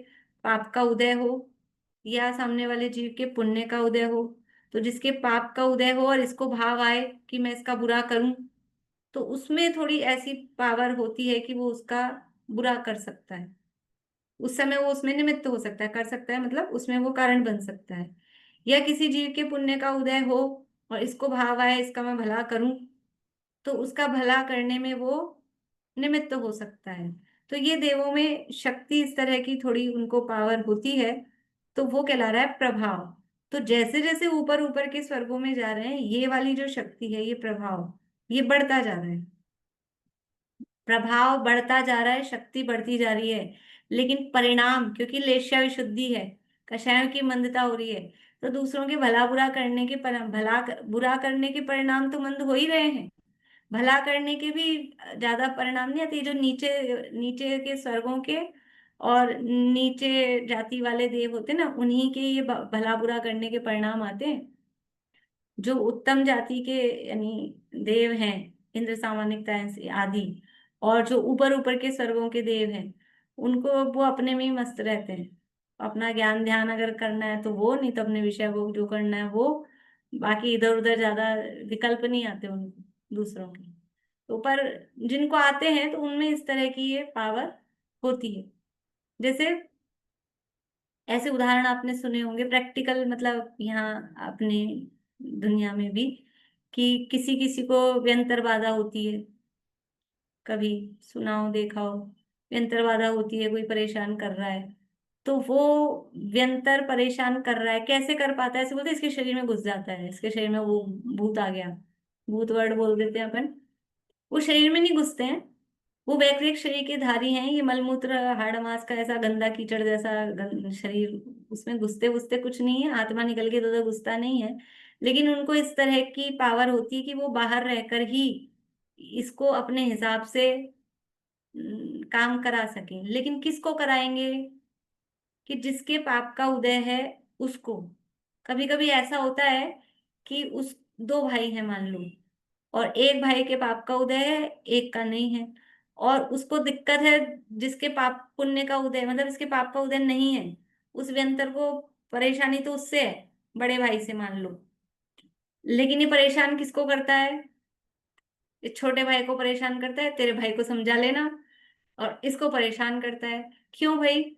पाप का उदय हो, या सामने वाले जीव के पुण्य का उदय हो, तो जिसके पाप का उदय हो और इसको भाव आए कि मैं इसका बुरा करूं, तो उसमें थोड़ी ऐसी पावर होती है कि वो उसका बुरा कर सकता है। उस समय वो उसमें निमित्त हो सकता है, कर सकता है, मतलब उसमें वो कारण बन सकता है। या किसी जीव के पुण्य का उदय हो और इसको भाव आए इसका मैं भला करूं, तो उसका भला करने में वो निमित्त हो सकता है। तो ये देवों में शक्ति इस तरह की थोड़ी उनको पावर होती है, तो वो कहला रहा है प्रभाव। तो जैसे जैसे ऊपर ऊपर के स्वर्गों में जा रहे हैं, ये वाली जो शक्ति है, ये प्रभाव, ये बढ़ता जा रहा है, प्रभाव बढ़ता जा रहा है, शक्ति बढ़ती जा रही है। लेकिन परिणाम, क्योंकि लेश्या विशुद्धि है, कषायों की मंदता हो रही है, तो दूसरों के भला बुरा करने के बुरा करने के परिणाम तो मंद हो ही रहे हैं, भला करने के भी ज्यादा परिणाम नहीं आते। जो नीचे नीचे के स्वर्गों के और नीचे जाति वाले देव होते ना, उन्हीं के ये भला बुरा करने के परिणाम आते हैं। जो उत्तम जाति के यानी देव हैं, इंद्र, सामान्यता आदि, और जो ऊपर ऊपर के स्वर्गों के देव हैं, उनको वो अपने में ही मस्त रहते हैं। अपना ज्ञान ध्यान अगर करना है तो वो, नहीं तो अपने विषय भोग जो करना है वो, बाकी इधर उधर ज्यादा विकल्प नहीं आते उनको दूसरों के। तो पर जिनको आते हैं तो उनमें इस तरह की ये पावर होती है। जैसे ऐसे उदाहरण आपने सुने होंगे प्रैक्टिकल, मतलब यहाँ अपने दुनिया में भी, कि किसी किसी को व्यंतर बाधा होती है। कभी सुना हो, देखा हो, व्यंतर बाधा होती है, कोई परेशान कर रहा है, तो वो व्यंतर परेशान कर रहा है, कैसे कर पाता है? ऐसे बोलते हैं इसके शरीर में घुस जाता है, इसके शरीर में वो भूत आ गया, भूत वर्ड बोल देते हैं अपन। वो शरीर में नहीं घुसते हैं, वो वैक्रिक शरीर के धारी हैं। ये मलमूत्र हाड़ मांस का ऐसा गंदा कीचड़ जैसा शरीर, उसमें घुसते घुसते कुछ नहीं है, आत्मा निकल के तो घुसता नहीं है। लेकिन उनको इस तरह की पावर होती है कि वो बाहर रहकर ही इसको अपने हिसाब से काम करा सकें। लेकिन किसको कराएंगे? कि जिसके पाप का उदय है उसको। कभी कभी ऐसा होता है कि उस दो भाई हैं मान लो, और एक भाई के पाप का उदय है, एक का नहीं है, और उसको दिक्कत है जिसके पाप पुण्य का उदय, मतलब इसके पाप का उदय नहीं है, उस व्यंतर को परेशानी तो उससे है, बड़े भाई से मान लो। लेकिन ये परेशान किसको करता है? इस छोटे भाई को परेशान करता है, तेरे भाई को समझा लेना। और इसको परेशान करता है, क्यों भाई?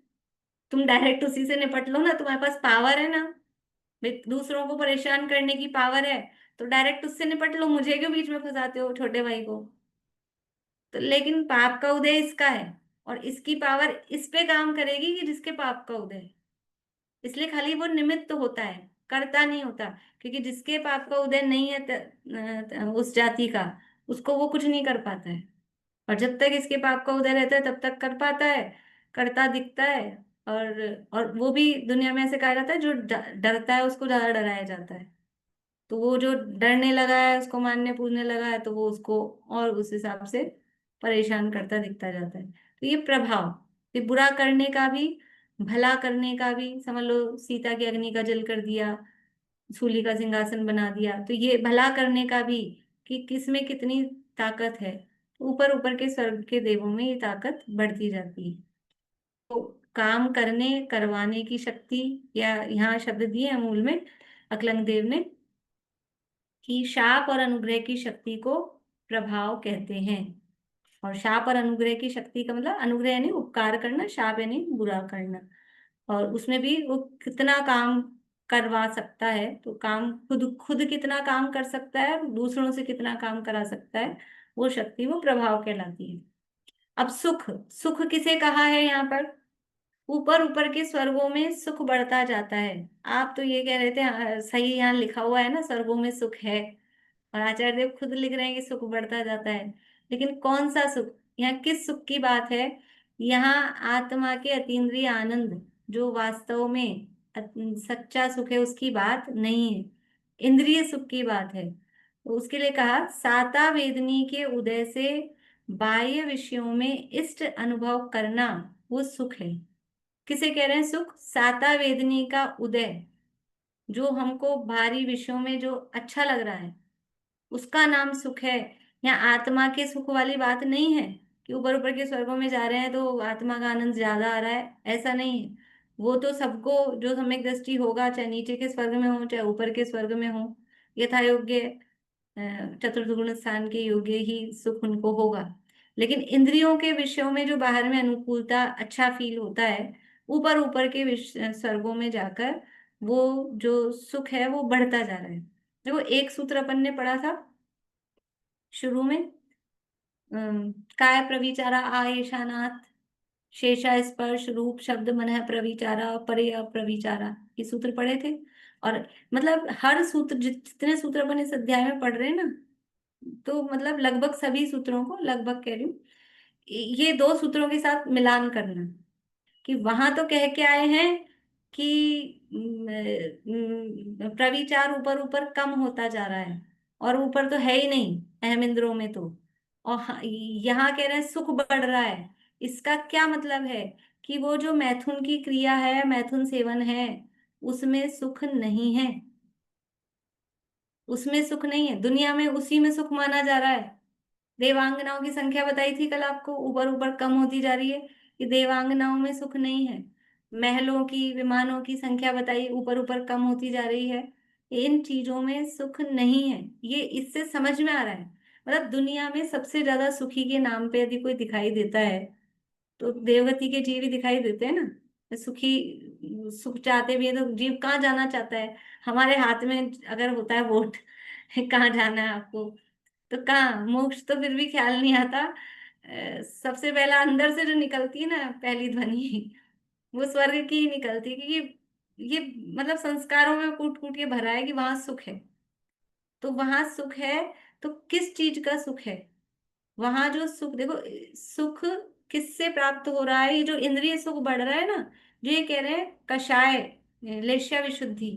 तुम डायरेक्ट उसी से निपट लो ना, तुम्हारे पास पावर है ना, भाई दूसरों को परेशान करने की पावर है, तो डायरेक्ट उससे निपट लो, मुझे क्यों बीच में फंसाते हो, छोटे भाई को? तो लेकिन पाप का उदय इसका है, और इसकी पावर इस पे काम करेगी कि जिसके पाप का उदय है। इसलिए खाली वो निमित्त तो होता है, कर्ता नहीं होता। क्योंकि जिसके पाप का उदय नहीं है उस जाति का, उसको वो कुछ नहीं कर पाता है। और जब तक इसके पाप का उदय रहता है तब तक कर पाता है, कर्ता दिखता है। और वो भी दुनिया में ऐसे कहा जाता है, जो डरता है उसको ज्यादा डराया जाता है। तो वो जो डरने लगा है, उसको मानने पूजने लगा है, तो वो उसको और उस हिसाब से परेशान करता दिखता जाता है। तो ये प्रभाव, ये बुरा करने का भी, भला करने का भी, समझ लो सीता की अग्नि का जल कर दिया, सूली का सिंहासन बना दिया, तो ये भला करने का भी, कि किसमें कितनी ताकत है। ऊपर ऊपर के स्वर्ग के देवों में ये ताकत बढ़ती जाती है। तो काम करने करवाने की शक्ति, या यहाँ शब्द दिए हैं मूल में अकलंग देव ने, कि शाप और अनुग्रह की शक्ति को प्रभाव कहते हैं। और शाप और अनुग्रह की शक्ति का मतलब, अनुग्रह यानी उपकार करना, शाप यानी बुरा करना। और उसमें भी वो कितना काम करवा सकता है, तो काम खुद खुद कितना काम कर सकता है और दूसरों से कितना काम करा सकता है, वो शक्ति, वो प्रभाव कहलाती है। अब सुख, सुख किसे कहा है यहाँ पर? ऊपर ऊपर के स्वर्गों में सुख बढ़ता जाता है। आप तो ये कह रहे थे, सही यहाँ लिखा हुआ है ना, स्वर्गों में सुख है, और आचार्य देव खुद लिख रहे हैं कि सुख बढ़ता जाता है। लेकिन कौन सा सुख? यहाँ किस सुख की बात है? यहाँ आत्मा के अतीन्द्रिय आनंद, जो वास्तव में सच्चा सुख है, उसकी बात नहीं है, इंद्रिय सुख की बात है। तो उसके लिए कहा, साता वेदनी के उदय से बाह्य विषयों में इष्ट अनुभव करना वो सुख है। किसे कह रहे हैं सुख? साता वेदनी का उदय, जो हमको भारी विषयों में जो अच्छा लग रहा है, उसका नाम सुख है। यहाँ आत्मा के सुख वाली बात नहीं है कि ऊपर ऊपर के स्वर्गों में जा रहे हैं तो आत्मा का आनंद ज्यादा आ रहा है, ऐसा नहीं है। वो तो सबको जो सम्यक दृष्टि होगा, चाहे नीचे के स्वर्ग में हो चाहे ऊपर के स्वर्ग में हो, यथा योग्य चतुर्थ गुण स्थान के योग्य ही सुख उनको होगा। लेकिन इंद्रियों के विषयों में जो बाहर में अनुकूलता, अच्छा फील होता है, ऊपर ऊपर के स्वर्गों में जाकर वो जो सुख है वो बढ़ता जा रहा है। देखो एक सूत्र अपन ने पढ़ा था शुरू में, काय प्रविचारा आयेशानाथ, शेषा स्पर्श रूप शब्द मन प्रविचारा परे अप्रविचारा, ये सूत्र पढ़े थे। और मतलब हर सूत्र, जितने सूत्र अपन इस अध्याय में पढ़ रहे हैं ना, तो मतलब लगभग सभी सूत्रों को, लगभग कह रही हूँ, ये दो सूत्रों के साथ मिलान करना, कि वहां तो कह के आए हैं कि प्रविचार ऊपर ऊपर कम होता जा रहा है, और ऊपर तो है ही नहीं अहम इंद्रियों में तो। और यहाँ कह रहे हैं सुख बढ़ रहा है। इसका क्या मतलब है? कि वो जो मैथुन की क्रिया है, मैथुन सेवन है, उसमें सुख नहीं है, उसमें सुख नहीं है। दुनिया में उसी में सुख माना जा रहा है। देवांगनाओं की संख्या बताई थी कल आपको, ऊपर ऊपर कम होती जा रही है, कि देवांगनाओं में सुख नहीं है। महलों की, विमानों की संख्या बताई, ऊपर ऊपर कम होती जा रही है। इन चीजों में सुख नहीं है, ये इससे समझ में आ रहा है। मतलब दुनिया में सबसे ज्यादा सुखी के नाम पे यदि कोई दिखाई देता है तो देवगति के जीव ही दिखाई देते हैं ना। सुखी, सुख चाहते भी है तो जीव कहाँ जाना चाहता है? हमारे हाथ में अगर होता है वोट कहाँ जाना है आपको, तो कहाँ, मोक्ष तो फिर भी ख्याल नहीं आता। सबसे पहला अंदर से जो निकलती है ना पहली ध्वनि, वो स्वर्ग की ही निकलती है, क्योंकि ये मतलब संस्कारों में कूट कूट के भरा है कि वहां सुख है। तो वहां सुख है, तो किस चीज का सुख है? वहां जो सुख देखो, सुख किससे प्राप्त हो रहा है? ये जो इंद्रिय सुख बढ़ रहा है ना, जो ये कह रहे हैं कषाय, लेश्या विशुद्धि,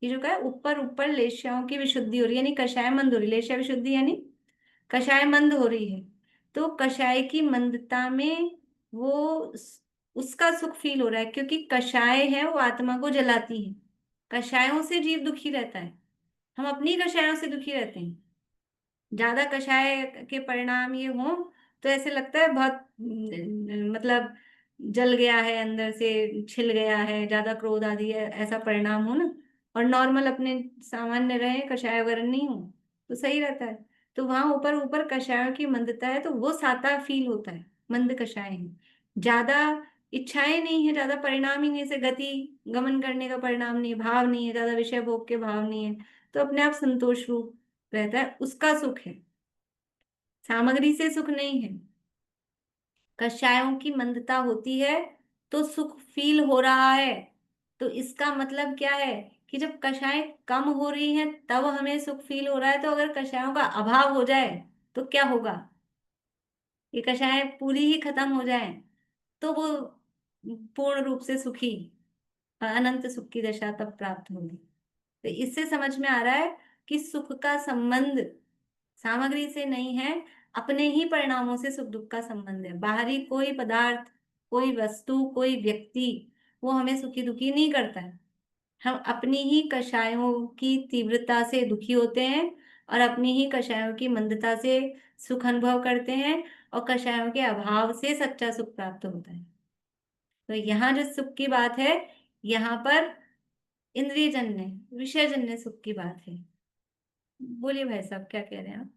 ये जो कहा ऊपर ऊपर लेश्याओं की विशुद्धि हो रही है, यानी कषाय मंद हो रही है। लेश्या विशुद्धि यानी कषाय मंद हो रही है। तो कषाय की मंदता में वो उसका सुख फील हो रहा है, क्योंकि कषाय है वो आत्मा को जलाती है। कषायों से जीव दुखी रहता है, हम अपनी कषायों से दुखी रहते हैं। ज्यादा कषाय के परिणाम ये हो तो ऐसे लगता है बहुत मतलब जल गया है, अंदर से छिल गया है, ज्यादा क्रोध आदि है, ऐसा परिणाम हो ना। और नॉर्मल अपने सामान्य रहे, कषाय वर्ण नहीं हो, तो सही रहता है। तो वहां ऊपर ऊपर कषायों की मंदता है, तो वो साता फील होता है, मंद कषाय है। ज्यादा इच्छाएं नहीं है, ज्यादा परिणाम ही नहीं, जैसे गति गमन करने का परिणाम नहीं है, भाव नहीं है, ज्यादा विषय भोग के भाव नहीं है, तो अपने आप संतोष रूप रहता है, उसका सुख है। सामग्री से सुख नहीं है। कषायों की मंदता होती है तो सुख फील हो रहा है। तो इसका मतलब क्या है कि जब कषाय कम हो रही हैं तब हमें सुख फील हो रहा है। तो अगर कषायों का अभाव हो जाए तो क्या होगा? ये कषाय पूरी ही खत्म हो जाए तो वो पूर्ण रूप से सुखी, अनंत सुख की दशा तब प्राप्त होगी। तो इससे समझ में आ रहा है कि सुख का संबंध सामग्री से नहीं है, अपने ही परिणामों से सुख दुख का संबंध है। बाहरी कोई पदार्थ, कोई वस्तु, कोई व्यक्ति वो हमें सुखी दुखी नहीं करता है। हम अपनी ही कषायों की तीव्रता से दुखी होते हैं और अपनी ही कषायों की मंदता से सुख अनुभव करते हैं, और कषायों के अभाव से सच्चा सुख प्राप्त होता है। तो यहाँ जो सुख की बात है, यहाँ पर इंद्रियजन्य, विषयजन्य सुख की बात है। बोलिए भाई साहब, क्या कह रहे हैं आप?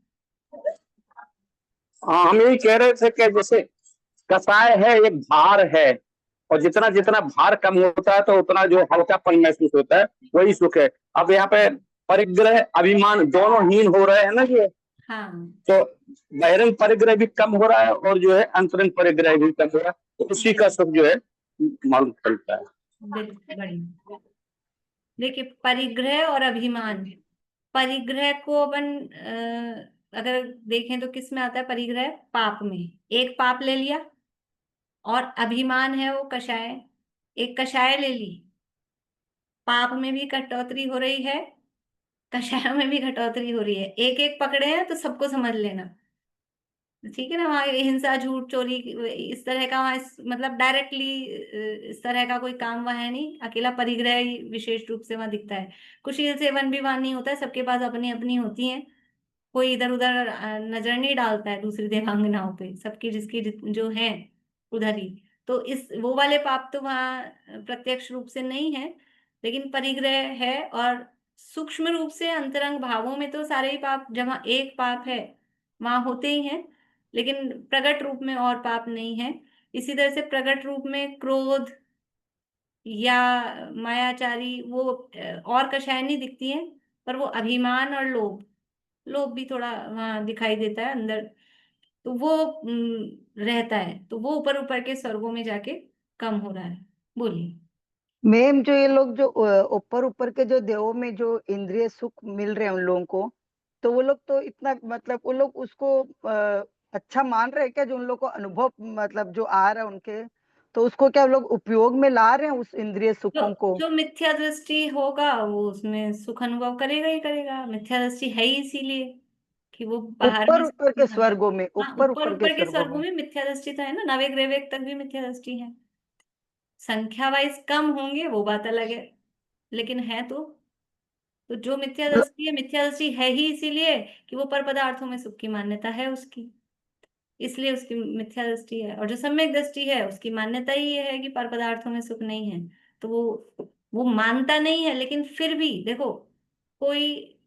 हाँ, हम यही कह रहे थे कि जैसे कषाय है एक भार है, और जितना जितना भार कम होता है तो उतना जो हल्कापन महसूस होता है वही सुख है। अब यहाँ पे परिग्रह अभिमान दोनों हीन हो रहे हैं ना ये, हाँ, तो बहिरंग परिग्रह भी कम हो रहा है और जो है अंतरंग परिग्रह भी कम हो रहा है, तो उसी का सुख जो है मालूम पड़ता है। बिल्कुल बढ़िया। देखिए, परिग्रह और अभिमान, परिग्रह को अपन अगर देखें तो किस में आता है परिग्रह? पाप में। एक पाप ले लिया, और अभिमान है वो कषाय, एक कषाय ले ली। पाप में भी कटौती हो रही है, कषाय में भी कटौती हो रही है। एक एक पकड़े हैं तो सबको समझ लेना, ठीक है ना। वहाँ हिंसा, झूठ, चोरी, इस तरह का वहाँ मतलब डायरेक्टली इस तरह का कोई काम वहाँ है नहीं। अकेला परिग्रह ही विशेष रूप से वहाँ दिखता है। कुशील सेवन भी वहाँ नहीं होता है, सबके पास अपनी अपनी होती है। कोई इधर उधर नजर नहीं डालता है दूसरी देवांगनाओं पे, सबकी जिसकी जो है उधर ही। तो इस वो वाले पाप तो वहाँ प्रत्यक्ष रूप से नहीं है, लेकिन परिग्रह है। और सूक्ष्म रूप से अंतरंग भावों में तो सारे ही पाप, जहाँ एक पाप है वहां होते ही हैं, लेकिन प्रकट रूप में और पाप नहीं है। इसी तरह से प्रकट रूप में क्रोध या मायाचारी वो और कषाय नहीं दिखती हैं, पर वो अभिमान और लोभ, लोभ भी थोड़ा वहां दिखाई देता है अंदर। तो वो रहता है, तो वो ऊपर ऊपर के स्वर्गों में जाके कम हो रहा है। बोलिए। मैम, जो ये लोग जो ऊपर ऊपर के जो देवों में जो इंद्रिय सुख मिल रहे हैं उन लोगों को, तो वो लोग तो इतना मतलब वो लोग उसको अच्छा मान रहे हैं क्या? जो उन लोग को अनुभव मतलब जो आ रहा है उनके, तो उसको क्या वो लोग उपयोग में ला रहे हैं उस इंद्रिय जो सुखों को? जो मिथ्या दृष्टि होगा वो उसमें सुख अनुभव करेगा ही करेगा। मिथ्या दृष्टि है ही इसीलिए कि वो बाहर में ऊपर सुख ऊपर के दिखाता है। स्वर्गों में, हाँ, ऊपर ऊपर ऊपर के ऊपर के स्वर्गों स्वर्गों में। में मिथ्या दृष्टि तो है ना, नवेक रेवेक तक भी मिथ्या दृष्टि है। संख्या वाइज कम होंगे वो बात अलग है, लेकिन है तो जो मिथ्या दृष्टि है, मिथ्या दृष्टि है ही इसीलिए कि वो पर पदार्थों में सुख की मान्यता है उसकी, इसलिए उसकी मिथ्या दृष्टि है। और जो सम्यक दृष्टि है उसकी मान्यता ही ये है कि पर पदार्थों में सुख नहीं है, तो वो मानता नहीं है। लेकिन फिर भी देखो, कोई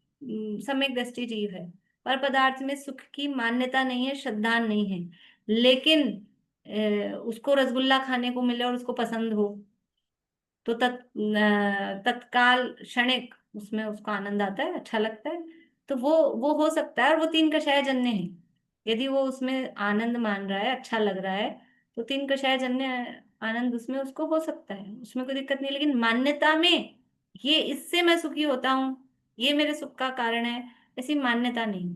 सम्यक दृष्टि जीव है, पर पदार्थ में सुख की मान्यता नहीं है, श्रद्धा नहीं है, लेकिन उसको रसगुल्ला खाने को मिले और उसको पसंद हो, तो तत्काल क्षणिक उसमें उसको आनंद आता है, अच्छा लगता है, तो वो हो सकता है। और वो तीन कषाय जन्य है, यदि वो उसमें आनंद मान रहा है, अच्छा लग रहा है, तो तीन कषाय जन्य आनंद उसमें उसको हो सकता है, उसमें कोई दिक्कत नहीं। लेकिन मान्यता में ये इससे मैं सुखी होता हूँ, ये मेरे सुख का कारण है, ऐसी मान्यता नहीं।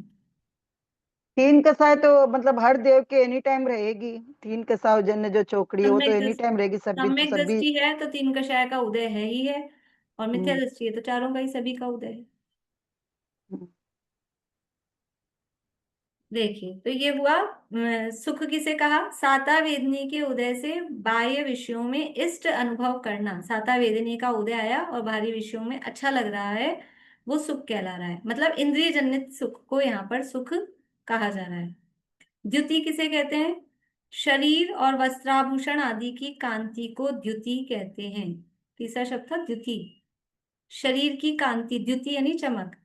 तीन कसाय तो मतलब हर देव के एनी टाइम रहेगी। तीन कसाव जन्य जो चौकड़ी है वो तो सम्यक एनी टाइम रहेगी, सम्यक सभी। दृष्टि है तो तीन कषाय का उदय है ही है, और मिथ्या हम्म, दृष्टि है तो चारों का ही, सभी का उदय है। हम्म। देखिए, तो ये हुआ सुख किसे कहा? साता वेदनी के उदय से बाह्य विषयों में इष्ट अनुभव करना। साता वेदनी का उदय आया और बाहरी विषयों में अच्छा लग रहा है, वो सुख कहला रहा है। मतलब इंद्रिय जनित सुख को यहाँ पर सुख कहा जा रहा है। द्युति किसे कहते हैं? शरीर और वस्त्राभूषण आदि की कांति को द्युति कहते हैं। तीसरा शब्द था द्युति। शरीर की कांति, द्युति यानी चमक,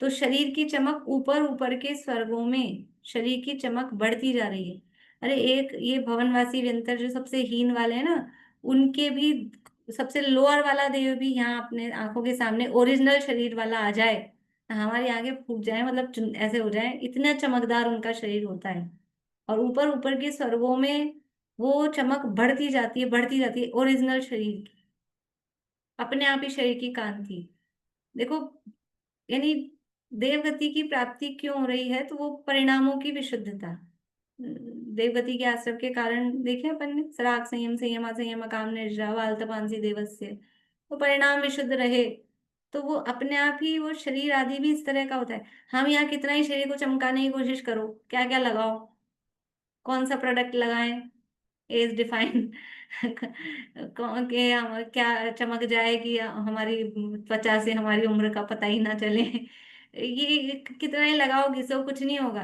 तो शरीर की चमक ऊपर ऊपर के स्वर्गों में शरीर की चमक बढ़ती जा रही है। अरे एक ये भवनवासी व्यंतर जो सबसे हीन वाले हैं ना, उनके भी सबसे लोअर वाला देव भी यहाँ अपने आंखों के सामने ओरिजिनल शरीर वाला आ जाए, हमारे आगे फूट जाए, मतलब ऐसे हो जाए, इतना चमकदार उनका शरीर होता है। और ऊपर ऊपर के स्वर्गों में वो चमक बढ़ती जाती है, बढ़ती जाती है, ओरिजिनल शरीर की, अपने आप ही शरीर की कांति। देखो, यानी देवगति की प्राप्ति क्यों हो रही है? तो वो परिणामों की विशुद्धता, देवगति के आश्रय के कारण देखे अपन ने, सराग संयम, संयमा संयम, काम निर्जरा, वालतपांसी देवस्य, तो परिणाम विशुद्ध रहे, तो वो अपने आप ही वो शरीर आदि भी इस तरह का होता है। हम यहाँ कितना ही शरीर को चमकाने की कोशिश करो, क्या क्या लगाओ, कौन सा प्रोडक्ट लगाएं, एज डिफाइन कौन के हम क्या चमक जाए कि हमारी त्वचा से हमारी उम्र का पता ही ना चले ये कितना ही लगाओ घिसो, कुछ नहीं होगा,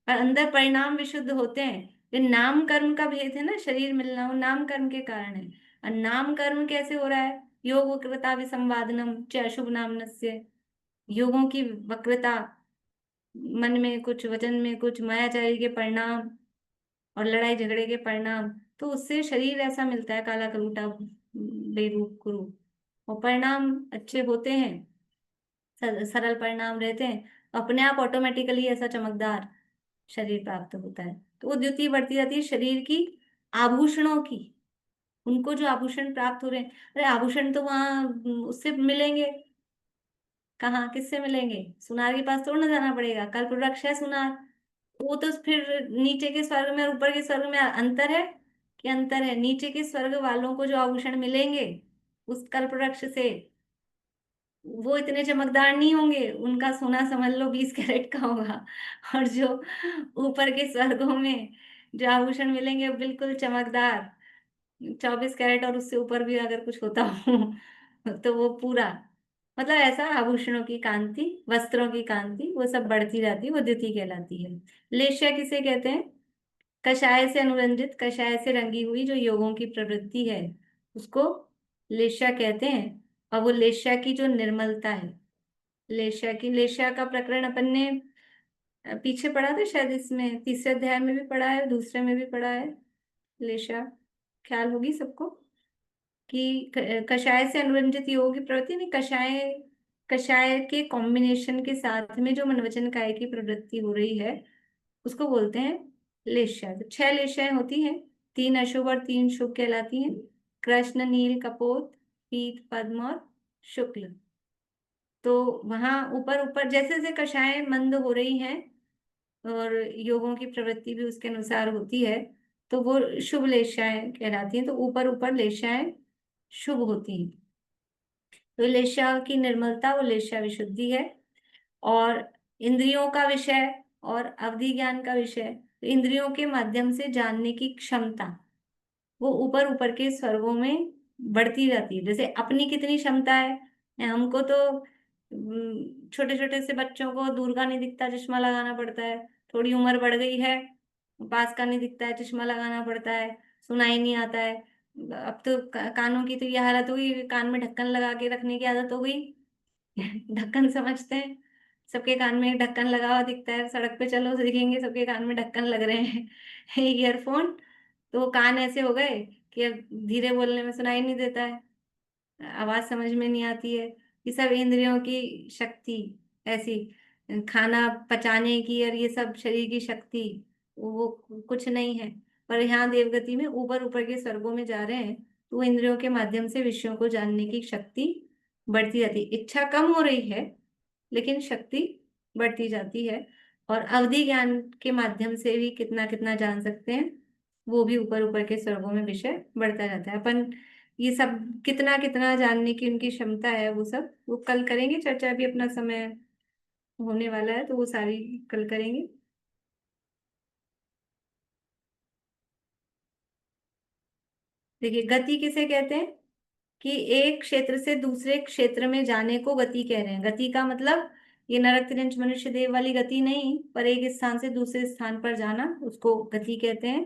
पर अंदर परिणाम विशुद्ध होते हैं। ये नाम कर्म का भेद है ना, शरीर मिलना वो नाम कर्म के कारण है। और नाम कर्म कैसे हो रहा है? योग वक्रता विसंवादनम च अशुभ नामनस्य, योगों की वक्रता, मन में कुछ, वचन में कुछ, मायाचारी के परिणाम और लड़ाई झगड़े के परिणाम, तो उससे शरीर ऐसा मिलता है, काला कलूटा बेरूप कुरूप। और परिणाम अच्छे होते हैं, सरल परिणाम रहते हैं, अपने आप ऑटोमेटिकली ऐसा चमकदार शरीर प्राप्त होता है। तो वो द्युति बढ़ती जाती है शरीर की, आभूषणों की, उनको जो आभूषण प्राप्त हो रहे हैं। अरे आभूषण तो वहां उससे मिलेंगे, कहाँ किससे मिलेंगे? सुनार के पास थोड़ा ना जाना पड़ेगा, कल्पवृक्ष है सुनार, वो तो फिर नीचे के स्वर्ग में और ऊपर के स्वर्ग में अंतर है कि अंतर है? नीचे के स्वर्ग वालों को जो आभूषण मिलेंगे उस कल्पवृक्ष से, वो इतने चमकदार नहीं होंगे, उनका सोना समझ लो 20 कैरेट का होगा। और जो ऊपर के स्वर्गों में जो आभूषण मिलेंगे वो बिल्कुल चमकदार 24 कैरेट, और उससे ऊपर भी अगर कुछ होता हो तो वो पूरा, मतलब ऐसा आभूषणों की कांति, वस्त्रों की कांति, वो सब बढ़ती जाती है, वो द्युति कहलाती है। लेश्या किसे कहते हैं? कषाय से अनुरंजित, कषाय से रंगी हुई जो योगों की प्रवृत्ति है उसको लेश्या कहते हैं। और वो लेश्या की जो निर्मलता है, लेश्या का प्रकरण अपन ने पीछे पढ़ा था शायद, इसमें तीसरे अध्याय में भी पढ़ा है, दूसरे में भी पढ़ा है। लेश्या ख्याल होगी सबको कि कषाय से अनुरंजित योग की प्रवृत्ति नहीं, कषाय कषाय के कॉम्बिनेशन के साथ में जो मनवचन काय की प्रवृत्ति हो रही है उसको बोलते हैं लेश्या। तो 6 लेश्याएं होती हैं, 3 अशुभ और 3 शुभ कहलाती हैं, कृष्ण, नील, कपोत, पीत, पद्म और शुक्ल। तो वहां ऊपर ऊपर जैसे जैसे कषाएं मंद हो रही हैं और योगों की प्रवृत्ति भी उसके अनुसार होती है, तो वो शुभ लेश्याएं कहलाती हैं, तो ऊपर ऊपर लेश्याएं शुभ होती हैं। तो लेश्या की निर्मलता वो लेश्या विशुद्धि है। और इंद्रियों का विषय और अवधि ज्ञान का विषय, तो इंद्रियों के माध्यम से जानने की क्षमता, वो ऊपर ऊपर के स्वर्गों में बढ़ती जाती है। जैसे अपनी कितनी क्षमता है, हमको तो छोटे छोटे से बच्चों को दूर का नहीं दिखता, चश्मा लगाना पड़ता है। थोड़ी उम्र बढ़ गई है, पास का नहीं दिखता है, चश्मा लगाना पड़ता है, सुनाई नहीं आता है। अब तो कानों की तो ये हालत हुई, कान में ढक्कन लगा के रखने की आदत हो गई। ढक्कन समझते हैं, सबके कान में एक ढक्कन लगा हुआ दिखता है, सड़क पे चलो तो दिखेंगे सबके कान में ढक्कन लग रहे हैं। ईयरफोन, तो वो कान ऐसे हो गए कि अब धीरे बोलने में सुनाई नहीं देता है, आवाज समझ में नहीं आती है। ये सब इंद्रियों की शक्ति ऐसी, खाना पचाने की और ये सब शरीर की शक्ति, वो कुछ नहीं है। पर यहाँ देवगति में ऊपर ऊपर के स्वर्गों में जा रहे हैं, तो वो इंद्रियों के माध्यम से विषयों को जानने की शक्ति बढ़ती जाती है। इच्छा कम हो रही है लेकिन शक्ति बढ़ती जाती है। और अवधि ज्ञान के माध्यम से भी कितना कितना जान सकते हैं, वो भी ऊपर ऊपर के स्वर्गों में विषय बढ़ता जाता है। अपन ये सब कितना कितना जानने की उनकी क्षमता है, वो सब वो कल करेंगे चर्चा। भी अपना समय होने वाला है तो वो सारी कल करेंगे। देखिए, गति किसे कहते हैं कि एक क्षेत्र से दूसरे क्षेत्र में जाने को गति कह रहे हैं। गति का मतलब ये नरक तिरंज मनुष्य देव वाली गति नहीं, पर एक स्थान से दूसरे स्थान पर जाना, उसको गति कहते हैं।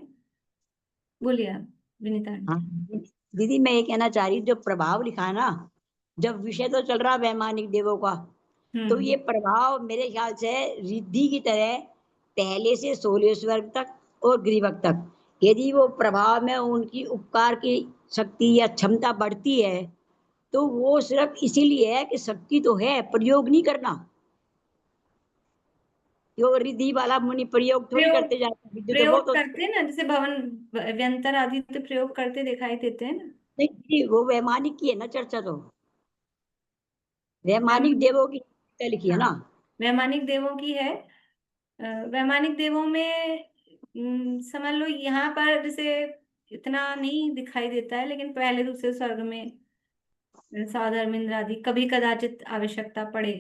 बोलिए आप विनीता आंटी। हाँ दीदी, मैं ये कहना चाह रही हूँ, जो प्रभाव लिखा है ना, जब विषय तो चल रहा वैमानिक देवों का, तो ये प्रभाव मेरे ख्याल से रिद्धि की तरह पहले से 16वें स्वर्ग तक और ग्रीवक तक, यदि वो प्रभाव में उनकी उपकार की शक्ति या क्षमता बढ़ती है, तो वो सिर्फ इसीलिए है कि शक्ति तो है, प्रयोग नहीं करना। यो रिद्धि वाला मुनि प्रयोग थोड़ी प्रयोग करते जाते हैं, विद्युत तो प्रयोग बहुत होती करते हैं ना, जैसे भवन व्यंतर आदि तो प्रयोग करते दिखाई देते हैं ना। नहीं, वो वैमानिक की है ना चर्चा, तो वैमानिक देवों की लिखी है ना। वैमानिक देवों की है। वैमानिक देवों में समझ लो यहाँ पर जैसे इतना नहीं दिखाई देता है, लेकिन पहले दूसरे स्वर्ग में साधर्म इंद्र आदि कभी कदाचित आवश्यकता पड़े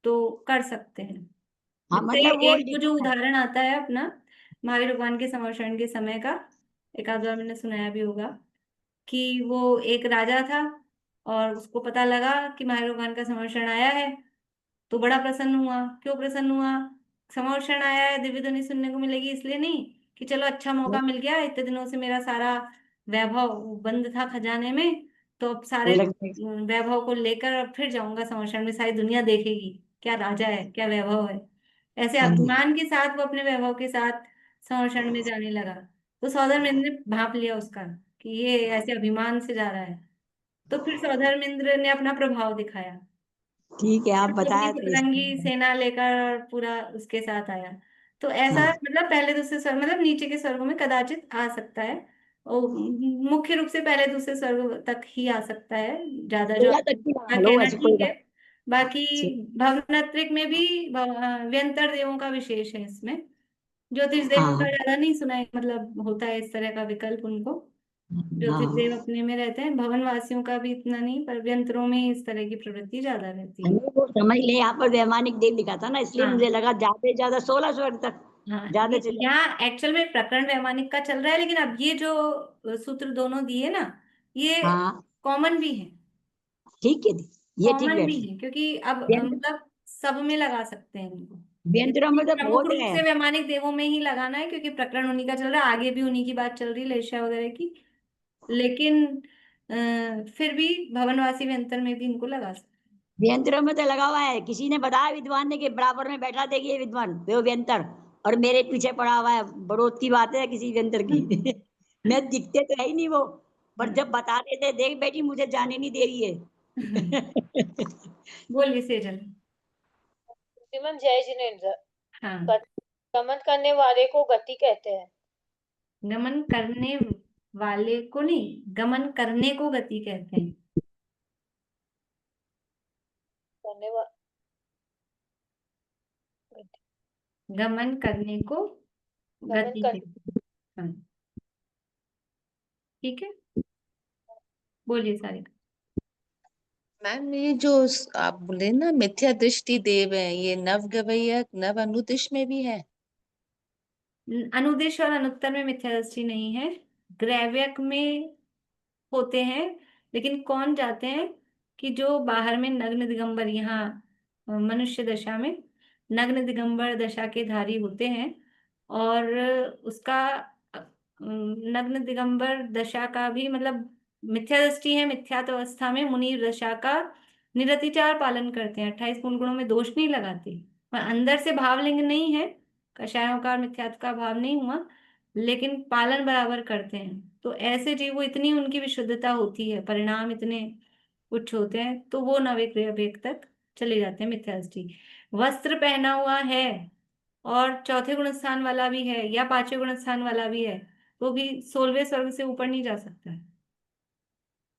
तो कर सकते हैं। हाँ जैसे मतलब वो एक तो जो लिखा है। उदाहरण आता है अपना महावीर भगवान के समर्षण के समय का, एक आध बार मैंने सुनाया भी होगा, कि वो एक राजा था और उसको पता लगा कि महावीर भगवान का समर्षण आया है, तो बड़ा प्रसन्न हुआ। क्यों प्रसन्न हुआ? समर्षण आया है, दिव्य ध्वनि सुनने को मिलेगी, इसलिए नहीं कि चलो अच्छा मौका मिल गया, इतने दिनों से मेरा सारा वैभव बंद था खजाने में, तो अब सारे वैभव को लेकर अब फिर जाऊंगा समर्षण में, सारी दुनिया देखेगी क्या राजा है, क्या वैभव है। ऐसे हाँ जी। अभिमान के साथ वो अपने वैभव के साथ समर्षण में जाने लगा। तो सौदामिंद्र ने भांप लिया उसका कि ये ऐसे अभिमान से जा रहा है, तो फिर सौदामिंद्र ने अपना प्रभाव दिखाया, ठीक है, आप तो अपनी बताया तो सतरंगी सेना लेकर पूरा उसके साथ आया। तो ऐसा हाँ। मतलब पहले दूसरे स्वर्ग, मतलब नीचे के स्वर्गों में कदाचित आ सकता है, और मुख्य रूप से पहले दूसरे स्वर्ग तक ही आ सकता है, ज्यादा जो 16 तक की आपका लो, कहना ऐसी कोई ठीक है। बात बाकी नहीं। भवनत्रिक में भी व्यंतर देवों का विशेष है इसमें। ज्योतिष देवों हाँ का ज्यादा नहीं सुना है, मतलब होता है इस तरह का विकल्प उनको, ज्योतिष हाँ, देव अपने में रहते हैं। भवन वासियों का भी इतना नहीं, पर व्यंतरों में इस तरह की प्रवृत्ति ज्यादा रहती है। हमें वो समझ ले, यहाँ पर वैमानिक देव लिखा था ना, इसलिए मुझे हाँ लगा ज्यादा से ज्यादा 16 स्वर्ग तक हाँ, ज्यादा ये से ज्यादा। यहाँ एक्चुअल में प्रकरण वैमानिक का चल रहा है, लेकिन अब ये जो सूत्र दोनों दिए ना, ये हाँ कॉमन भी है। ठीक है दी, ये ठीक कॉमन भी बैठे। है क्योंकि अब व्यंतर मतलब सब में लगा सकते हैं इनको। व्यंतरों जैसे में तो प्रमुख बहुत रूप है। से वैमानिक देवों में ही लगाना है क्योंकि प्रकरण उन्हीं का चल रहा है, आगे भी उन्हीं की बात चल रही है लेशा वगैरह की। लेकिन फिर भी भवनवासी व्यंतर में भी इनको लगा सकते व्यंतरों में तो लगा हुआ है, किसी ने बताया विद्वान ने कि बराबर में बैठा देखिए विद्वान वो व्यंतर, और मेरे पीछे पड़ा हुआ है, बड़ोत की बात है किसी व्यंतर की। मैं दिखते तो है ही नहीं वो, पर जब बता देते देख बेटी मुझे जाने नहीं दे रही हैं। है। बोलिए सेजल। श्रीमन जय जिनेन्द्र, हाँ, गमन करने वाले को गति कहते हैं। गमन करने वाले को नहीं, गमन करने को गति कहते हैं। करने वा गमन करने को गमन गति कर कहते हैं। हाँ, ठीक है, बोलिए सारे। मैम ये जो आप बोले ना मिथ्या दृष्टि देव है, ये नव गवैया नव अनुदिश में भी है? अनुदेश और अनुत्तर में मिथ्या दृष्टि नहीं है। ग्रैव्यक में होते हैं, लेकिन कौन जाते हैं कि जो बाहर में नग्न दिगंबर, यहाँ मनुष्य दशा में नग्न दिगंबर दशा के धारी होते हैं, और उसका नग्न दिगंबर दशा का भी मतलब मिथ्या दृष्टि है, मिथ्यात्व अवस्था में मुनि दशा का निरतिचार पालन करते हैं, 28 मूल गुणों में दोष नहीं लगाते, और अंदर से भावलिंग नहीं है, कषायों का और मिथ्यात्व का भाव नहीं हुआ, लेकिन पालन बराबर करते हैं। तो ऐसे जीवो इतनी उनकी विशुद्धता होती है, परिणाम इतने उच्च होते हैं, तो वो नवे क्रिया भेद तक चले जाते हैं मिथ्या दृष्टि। वस्त्र पहना हुआ है और चौथे गुण स्थान वाला भी है या पांचवें गुण स्थान वाला भी है, वो भी 16वें स्वर्ग से ऊपर नहीं जा सकता है,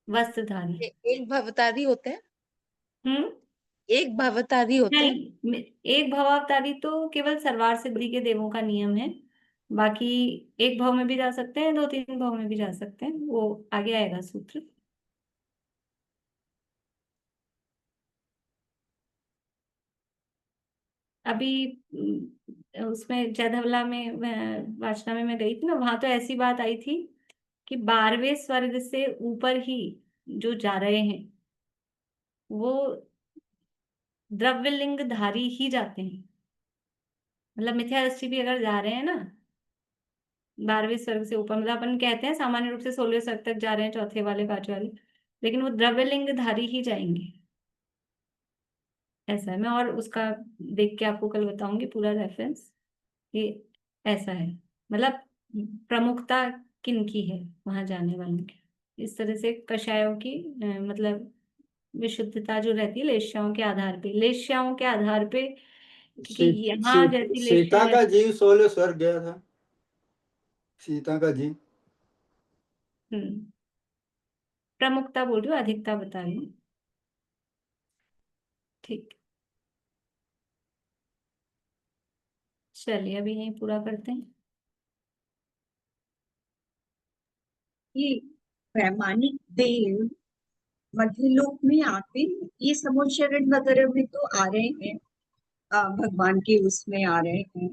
वस्त्रधारी। एक भवतारी होते हैं, हम्म। एक भवतारी होते हैं। नहीं, एक भवावतारी तो केवल सर्वार सिद्धि के देवों का नियम है, बाकी एक भाव में भी जा सकते हैं, 2-3 भाव में भी जा सकते हैं, वो आगे आएगा सूत्र। अभी उसमें जयधवला में वाचना में मैं गई थी ना, वहां तो ऐसी बात आई थी कि 12वें स्वर्ग से ऊपर ही जो जा रहे हैं वो द्रव्यलिंग धारी ही जाते हैं, मतलब मिथ्या दृष्टि भी अगर जा रहे हैं ना 12वें स्वर्ग से ऊपर, मतलब अपन कहते हैं सामान्य रूप से 16वें स्वर्ग तक जा रहे हैं, चौथे वाले पांचवे वाले, लेकिन वो द्रव्यलिंग धारी ही जाएंगे, ऐसा है। मैं और उसका देख के आपको कल बताऊंगी पूरा रेफरेंस, ये ऐसा है, मतलब प्रमुखता किनकी है वहां जाने वालों की, इस तरह से कषायों की मतलब विशुद्धता जो रहती है लेश्याओं के आधार पे, लेश्याओं के आधार पे, क्योंकि यहाँ जैसी सीता लेश्या का जीव 16 स्वर्ग गया था, सीता का जीव। प्रमुखता बोल रही हूँ, अधिकता बता रही हूँ। ठीक, चलिए अभी यहीं पूरा करते हैं। ये वैमानिक देव मध्यलोक में आते हैं, ये समोच्चरण वगैरह में तो आ रहे हैं, भगवान के उसमें आ रहे हैं,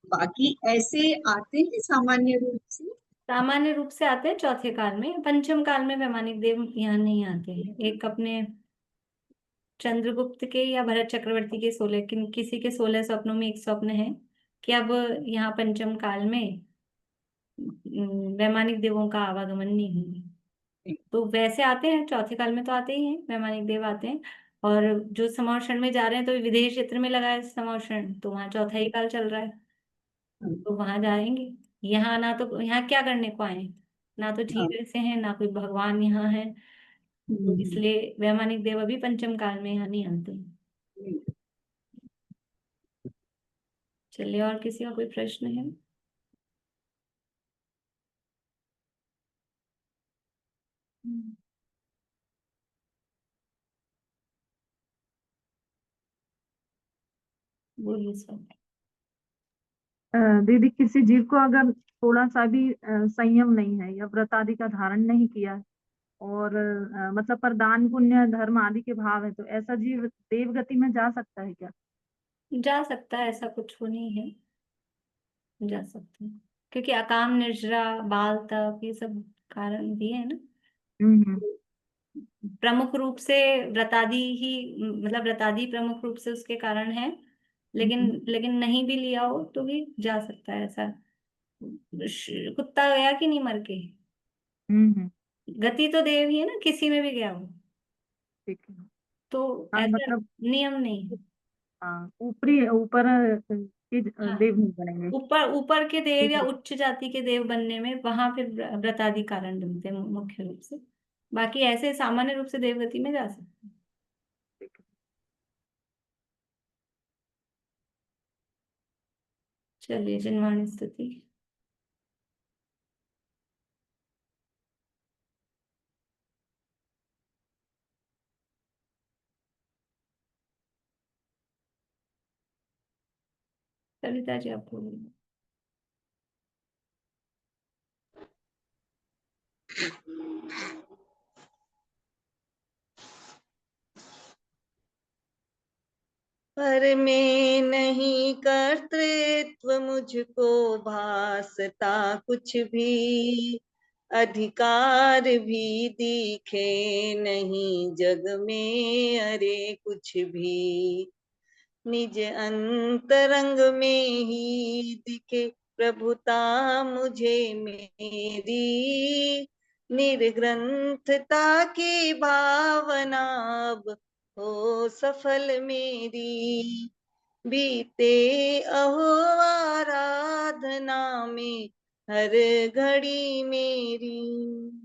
बाकी ऐसे आते हैं सामान्य रूप से। सामान्य रूप से आते हैं चौथे काल में, पंचम काल में वैमानिक देव यहाँ नहीं आते हैं। एक अपने चंद्रगुप्त के या भरत चक्रवर्ती के 16, किसी के 16 स्वप्नों में एक स्वप्न है कि अब यहाँ पंचम काल में वैमानिक देवों का आवागमन नहीं होगा, तो वैसे आते हैं चौथे काल में, तो आते ही हैं वैमानिक देव आते हैं। और जो समौषण में जा रहे हैं तो विदेश क्षेत्र में लगा है समौषण, तो वहां चौथा ही काल चल रहा है, तो वहां जाएंगे। यहाँ ना तो यहाँ क्या करने को आए हैं, ना तो ठीक से हैं, ना कोई भगवान यहाँ है, तो इसलिए वैमानिक देव अभी पंचम काल में यहाँ नहीं आते। चलिए, और किसी का कोई प्रश्न है? बोलिए सर। दीदी, किसी जीव को अगर थोड़ा सा भी संयम नहीं है या व्रत आदि का धारण नहीं किया है और मतलब पर दान पुण्य धर्म आदि के भाव है, तो ऐसा जीव देव गति में जा सकता है क्या? जा सकता है, ऐसा कुछ वो नहीं है, जा सकते हैं, क्योंकि अकाम निर्जरा बाल तप ये सब कारण भी है ना। प्रमुख रूप से व्रतादि ही, मतलब व्रतादि प्रमुख रूप से उसके कारण है, लेकिन लेकिन नहीं भी लिया हो तो भी जा सकता है ऐसा। कुत्ता गया कि नहीं मर के, गति तो देव ही है ना, किसी में भी गया हो, ठीक है। तो हाँ ऐसा मतलब नियम नहीं है। हाँ, ऊपरी ऊपर के हाँ, देव नहीं बनेंगे। ऊपर ऊपर के देव या उच्च जाति के देव बनने में वहां फिर व्रतादि कारण बनते हैं मुख्य रूप से, बाकी ऐसे सामान्य रूप से देवगति में जा सकते हैं। चलिए, जिन्वाणी स्तुति। सविता जी आपको पर में नहीं कर्तृत्व मुझको भासता कुछ भी, अधिकार भी दिखे नहीं जग में, अरे कुछ भी निज अंतरंग में ही दिखे प्रभुता मुझे मेरी, निर्ग्रंथता की भावना अब हो सफल मेरी, बीते अहो आराधना में हर घड़ी मेरी।